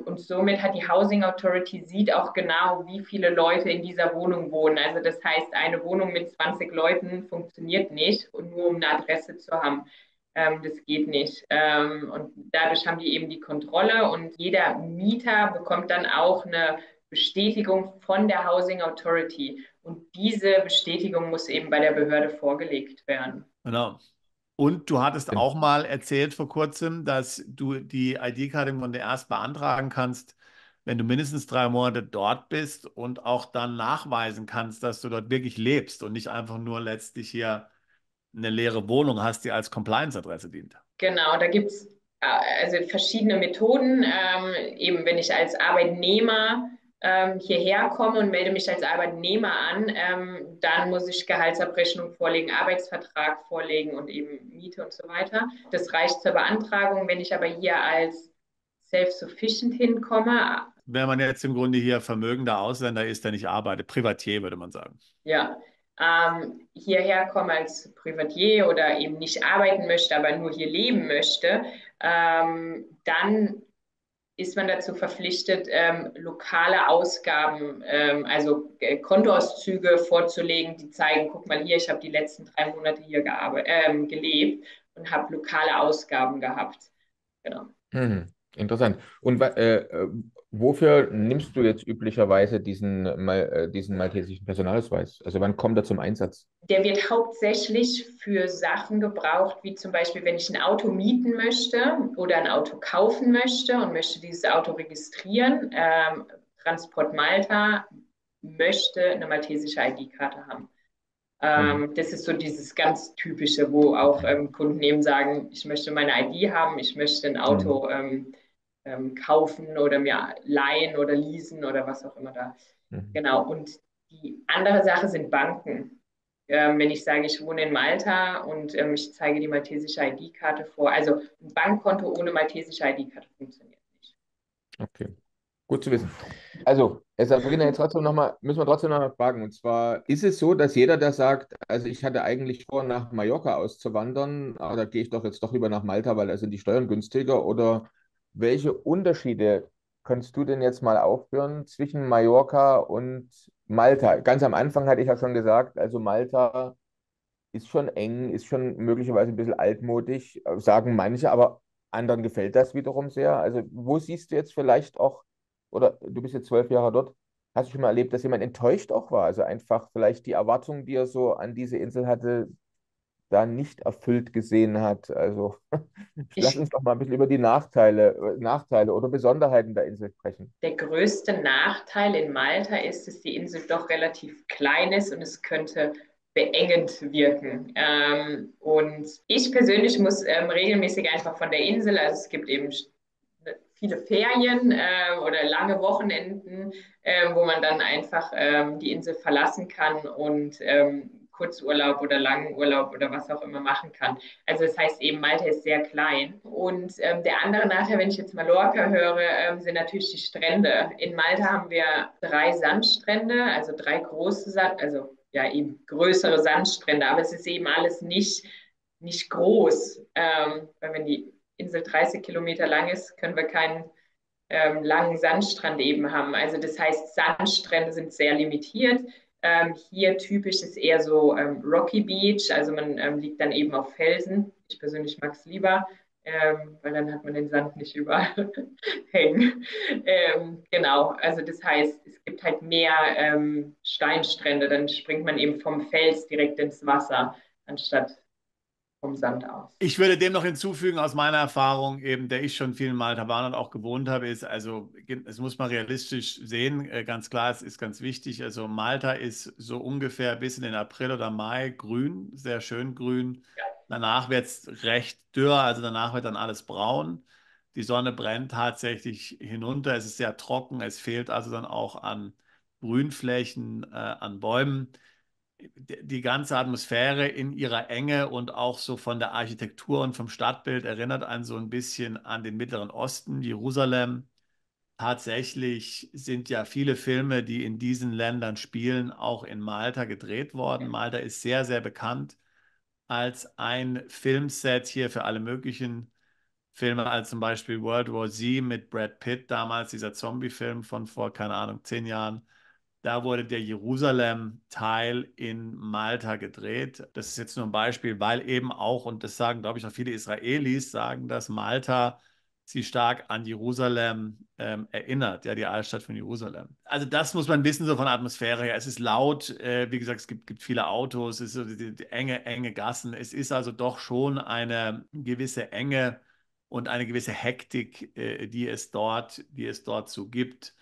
Und somit hat die Housing Authority sieht auch genau, wie viele Leute in dieser Wohnung wohnen. Also das heißt, eine Wohnung mit 20 Leuten funktioniert nicht und nur um eine Adresse zu haben. Das geht nicht. Und dadurch haben die eben die Kontrolle und jeder Mieter bekommt dann auch eine Bestätigung von der Housing Authority. Und diese Bestätigung muss eben bei der Behörde vorgelegt werden. Genau. Und du hattest auch mal erzählt vor kurzem, dass du die ID-Karte im Grunde erst beantragen kannst, wenn du mindestens 3 Monate dort bist und auch dann nachweisen kannst, dass du dort wirklich lebst und nicht einfach nur letztlich hier eine leere Wohnung hast, die als Compliance-Adresse dient. Genau, da gibt es also verschiedene Methoden. Eben wenn ich als Arbeitnehmer hierher komme und melde mich als Arbeitnehmer an, dann muss ich Gehaltsabrechnung vorlegen, Arbeitsvertrag vorlegen und eben Miete und so weiter. Das reicht zur Beantragung. Wenn ich aber hier als self-sufficient hinkomme, Wenn man jetzt im Grunde hier vermögender Ausländer ist, der nicht arbeitet, Privatier, würde man sagen. ja, hierher komme als Privatier oder eben nicht arbeiten möchte, aber nur hier leben möchte, dann ist man dazu verpflichtet, lokale Ausgaben, also Kontoauszüge vorzulegen, die zeigen, guck mal hier, ich habe die letzten 3 Monate hier gelebt und habe lokale Ausgaben gehabt. Genau. Interessant. Und wofür nimmst du jetzt üblicherweise diesen maltesischen Personalausweis? Also wann kommt er zum Einsatz? Der wird hauptsächlich für Sachen gebraucht, wie zum Beispiel, wenn ich ein Auto mieten möchte oder ein Auto kaufen möchte und möchte dieses Auto registrieren. Transport Malta möchte eine maltesische ID-Karte haben. Das ist so dieses ganz Typische, wo auch Kunden eben sagen, ich möchte meine ID haben, ich möchte ein Auto kaufen oder mir leihen oder leasen oder was auch immer da. Genau. Und die andere Sache sind Banken. Wenn ich sage, ich wohne in Malta und ich zeige die maltesische ID-Karte vor. Also ein Bankkonto ohne maltesische ID-Karte funktioniert nicht. Okay, gut zu wissen. Also, Sabrina, jetzt trotzdem müssen wir trotzdem noch mal fragen. Und zwar, ist es so, dass jeder, der sagt, also ich hatte eigentlich vor, nach Mallorca auszuwandern, aber da gehe ich doch jetzt doch lieber nach Malta, weil da sind die Steuern günstiger, oder welche Unterschiede kannst du denn jetzt mal aufführen zwischen Mallorca und Malta? Ganz am Anfang hatte ich ja schon gesagt, also Malta ist schon eng, ist schon möglicherweise ein bisschen altmodisch, sagen manche, aber anderen gefällt das wiederum sehr. Also wo siehst du jetzt vielleicht auch, oder du bist jetzt 12 Jahre dort, hast du schon mal erlebt, dass jemand enttäuscht auch war? Also einfach vielleicht die Erwartungen, die er so an diese Insel hatte, da nicht erfüllt gesehen hat. Also lass Ich, uns doch mal ein bisschen über die Nachteile oder Besonderheiten der Insel sprechen. der größte Nachteil in Malta ist, dass die Insel doch relativ klein ist und es könnte beengend wirken. Und ich persönlich muss regelmäßig einfach von der Insel, also es gibt eben viele Ferien oder lange Wochenenden, wo man dann einfach die Insel verlassen kann und Kurzurlaub oder langen Urlaub oder was auch immer machen kann. Also das heißt eben, Malta ist sehr klein. Und der andere Nachteil, wenn ich jetzt Mallorca höre, sind natürlich die Strände. In Malta haben wir 3 Sandstrände, also 3 große, also ja eben größere Sandstrände, aber es ist eben alles nicht groß. Weil wenn die Insel 30 Kilometer lang ist, können wir keinen langen Sandstrand eben haben. Also das heißt, Sandstrände sind sehr limitiert. Hier typisch ist eher so Rocky Beach, also man liegt dann eben auf Felsen. Ich persönlich mag es lieber, weil dann hat man den Sand nicht überall hängen. Genau, also das heißt, es gibt halt mehr Steinstrände, dann springt man eben vom Fels direkt ins Wasser, anstatt vom Sand aus. Ich würde dem noch hinzufügen, aus meiner Erfahrung eben, der ich schon viel in Malta war und auch gewohnt habe, ist, also es muss man realistisch sehen, ganz klar, es ist ganz wichtig, also Malta ist so ungefähr bis in den April oder Mai grün, sehr schön grün. Danach wird es recht dürr, also danach wird dann alles braun. Die Sonne brennt tatsächlich hinunter, es ist sehr trocken, es fehlt also dann auch an Grünflächen, an Bäumen. Die ganze Atmosphäre in ihrer Enge und auch so von der Architektur und vom Stadtbild erinnert einen so ein bisschen an den Mittleren Osten, Jerusalem, tatsächlich sind ja viele Filme, die in diesen Ländern spielen, auch in Malta gedreht worden. Malta ist sehr, sehr bekannt als ein Filmset hier für alle möglichen Filme, als zum Beispiel World War Z mit Brad Pitt, damals dieser Zombie-Film von vor, keine Ahnung, 10 Jahren. Da wurde der Jerusalem-Teil in Malta gedreht. Das ist jetzt nur ein Beispiel, weil eben auch, und das sagen, glaube ich, auch viele Israelis, sagen, dass Malta sie stark an Jerusalem erinnert, ja, die Altstadt von Jerusalem. Also das muss man wissen, so von der Atmosphäre her. Es ist laut, wie gesagt, es gibt viele Autos, es ist so die enge Gassen. Es ist also doch schon eine gewisse Enge und eine gewisse Hektik, die es dort so gibt.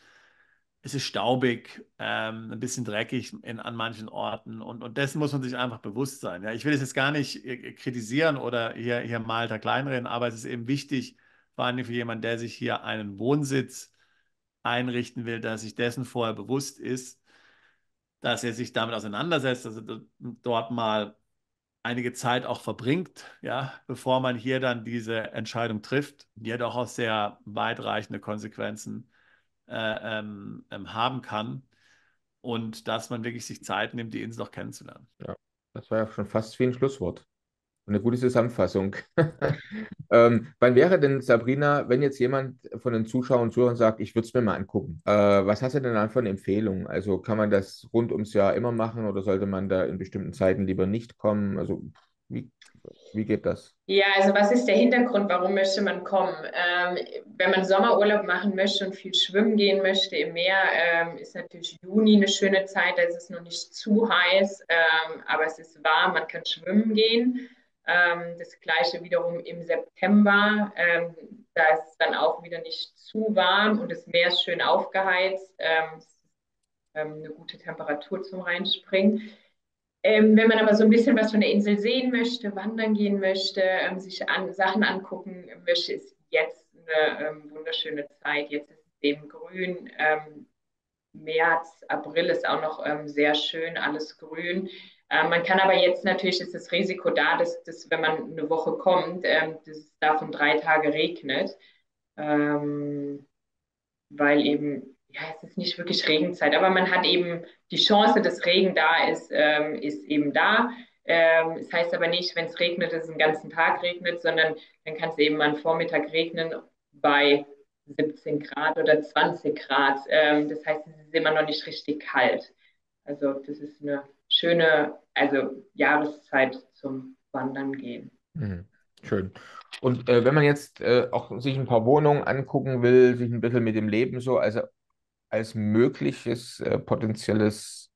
Es ist staubig, ein bisschen dreckig an manchen Orten und dessen muss man sich einfach bewusst sein. Ja, ich will es jetzt gar nicht kritisieren oder hier Malta kleinreden, aber es ist eben wichtig, vor allem für jemanden, der sich hier einen Wohnsitz einrichten will, dass sich dessen vorher bewusst ist, dass er sich damit auseinandersetzt, dass er dort mal einige Zeit auch verbringt, ja, bevor man hier dann diese Entscheidung trifft, die ja doch auch sehr weitreichende Konsequenzen haben kann und dass man wirklich sich Zeit nimmt, die Insel auch kennenzulernen. Ja, das war ja schon fast wie ein Schlusswort. Eine gute Zusammenfassung. Wann wäre denn, Sabrina, wenn jetzt jemand von den Zuschauern und Zuhörern sagt, ich würde es mir mal angucken, was hast du denn dann von Empfehlungen? Also kann man das rund ums Jahr immer machen oder sollte man da in bestimmten Zeiten lieber nicht kommen? Also wie, wie geht das? Ja, also was ist der Hintergrund? Warum möchte man kommen? Wenn man Sommerurlaub machen möchte und viel schwimmen gehen möchte im Meer, ist natürlich Juni eine schöne Zeit. Da ist es noch nicht zu heiß, aber es ist warm, man kann schwimmen gehen. Das gleiche wiederum im September. Da ist es dann auch wieder nicht zu warm und das Meer ist schön aufgeheizt. Es ist eine gute Temperatur zum Reinspringen. Wenn man aber so ein bisschen was von der Insel sehen möchte, wandern gehen möchte, sich Sachen angucken möchte, ist jetzt eine wunderschöne Zeit. Jetzt ist es eben grün. März, April ist auch noch sehr schön, alles grün. Man kann aber jetzt natürlich, ist das Risiko da, dass wenn man eine Woche kommt, dass es davon 3 Tage regnet. Ähm, weil eben, ja, es ist nicht wirklich Regenzeit, aber man hat eben die Chance, dass Regen da ist eben da. Es heißt aber nicht, wenn es regnet, dass es den ganzen Tag regnet, sondern dann kann es eben mal einen Vormittag regnen bei 17 Grad oder 20 Grad. Das heißt, es ist immer noch nicht richtig kalt. Also das ist eine schöne, also Jahreszeit zum Wandern gehen. Mhm. Schön. Und wenn man jetzt auch sich ein paar Wohnungen angucken will, sich ein bisschen mit dem Leben so, also als mögliches potenzielles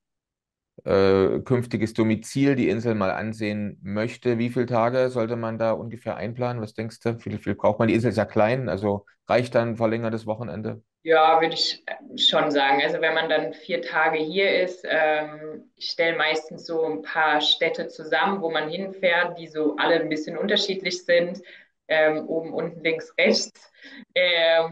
künftiges Domizil die Insel mal ansehen möchte, wie viele Tage sollte man da ungefähr einplanen? Was denkst du? Wie viel braucht man? Die Insel ist ja klein, also reicht dann ein verlängertes Wochenende? Ja, würde ich schon sagen. Also wenn man dann 4 Tage hier ist, ich stelle meistens so ein paar Städte zusammen, wo man hinfährt, die so alle ein bisschen unterschiedlich sind, oben, unten, links, rechts,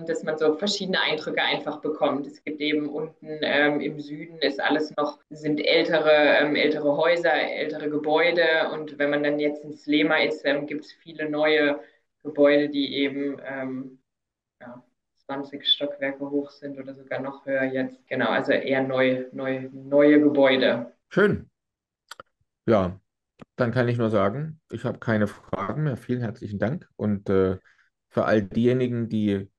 dass man so verschiedene Eindrücke einfach bekommt. Es gibt eben unten im Süden ist alles noch, sind ältere Häuser, ältere Gebäude und wenn man dann jetzt in Slema ist, gibt es viele neue Gebäude, die eben ja, 20 Stockwerke hoch sind oder sogar noch höher jetzt. Genau, also eher neue Gebäude. Schön. Ja, dann kann ich nur sagen, ich habe keine Fragen mehr. Vielen herzlichen Dank. Und für all diejenigen, die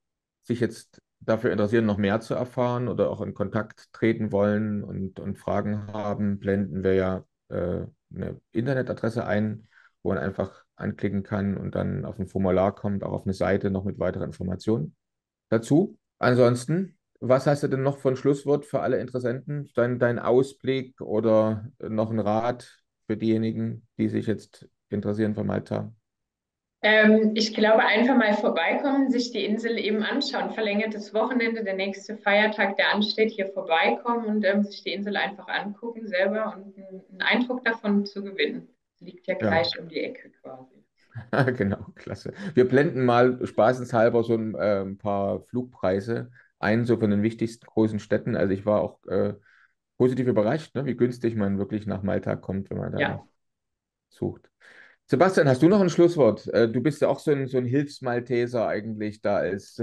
sich jetzt dafür interessieren, noch mehr zu erfahren oder auch in Kontakt treten wollen und Fragen haben, blenden wir ja eine Internetadresse ein, wo man einfach anklicken kann und dann auf ein Formular kommt, auch auf eine Seite noch mit weiteren Informationen dazu. Ansonsten, was hast du denn noch für ein Schlusswort für alle Interessenten? Dein Ausblick oder noch ein Rat für diejenigen, die sich jetzt interessieren für Malta? Ich glaube, einfach mal vorbeikommen, sich die Insel eben anschauen. Verlängertes Wochenende, der nächste Feiertag, der ansteht, hier vorbeikommen und sich die Insel einfach angucken selber und einen Eindruck davon zu gewinnen. Liegt ja Ja, gleich um die Ecke quasi. genau, klasse. Wir blenden mal spaßenshalber so ein paar Flugpreise ein, so von den wichtigsten großen Städten. Also ich war auch positiv überrascht, ne, wie günstig man wirklich nach Malta kommt, wenn man Ja, danach sucht. Sebastian, hast du noch ein Schlusswort? Du bist ja auch so ein Hilfsmalteser eigentlich, da ist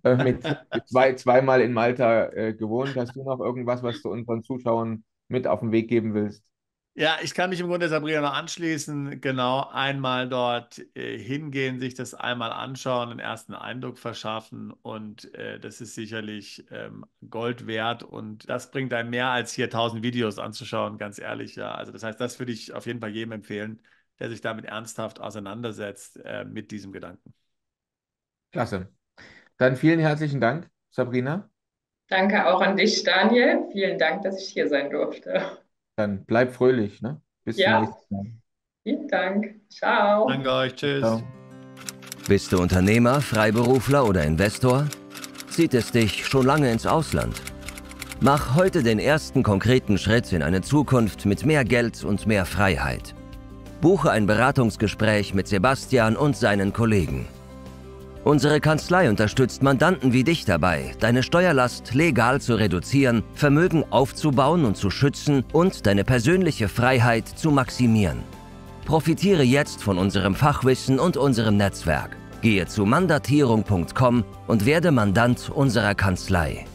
mit zweimal in Malta gewohnt. Hast du noch irgendwas, was du unseren Zuschauern mit auf den Weg geben willst? Ja, ich kann mich im Grunde Sabrina noch anschließen. Genau, einmal dort hingehen, sich das einmal anschauen, einen ersten Eindruck verschaffen und das ist sicherlich Gold wert und das bringt einem mehr als hier 1000 Videos anzuschauen, ganz ehrlich. Ja, also das heißt, das würde ich auf jeden Fall jedem empfehlen, der sich damit ernsthaft auseinandersetzt mit diesem Gedanken. Klasse. Dann vielen herzlichen Dank, Sabrina. Danke auch an dich, Daniel. Vielen Dank, dass ich hier sein durfte. Dann bleib fröhlich, ne? Bis zum Ja, nächsten Mal. vielen Dank. Ciao. Danke euch, tschüss. Ciao. Bist du Unternehmer, Freiberufler oder Investor? Zieht es dich schon lange ins Ausland? Mach heute den ersten konkreten Schritt in eine Zukunft mit mehr Geld und mehr Freiheit. Buche ein Beratungsgespräch mit Sebastian und seinen Kollegen. Unsere Kanzlei unterstützt Mandanten wie dich dabei, deine Steuerlast legal zu reduzieren, Vermögen aufzubauen und zu schützen und deine persönliche Freiheit zu maximieren. Profitiere jetzt von unserem Fachwissen und unserem Netzwerk. Gehe zu mandatierung.com und werde Mandant unserer Kanzlei.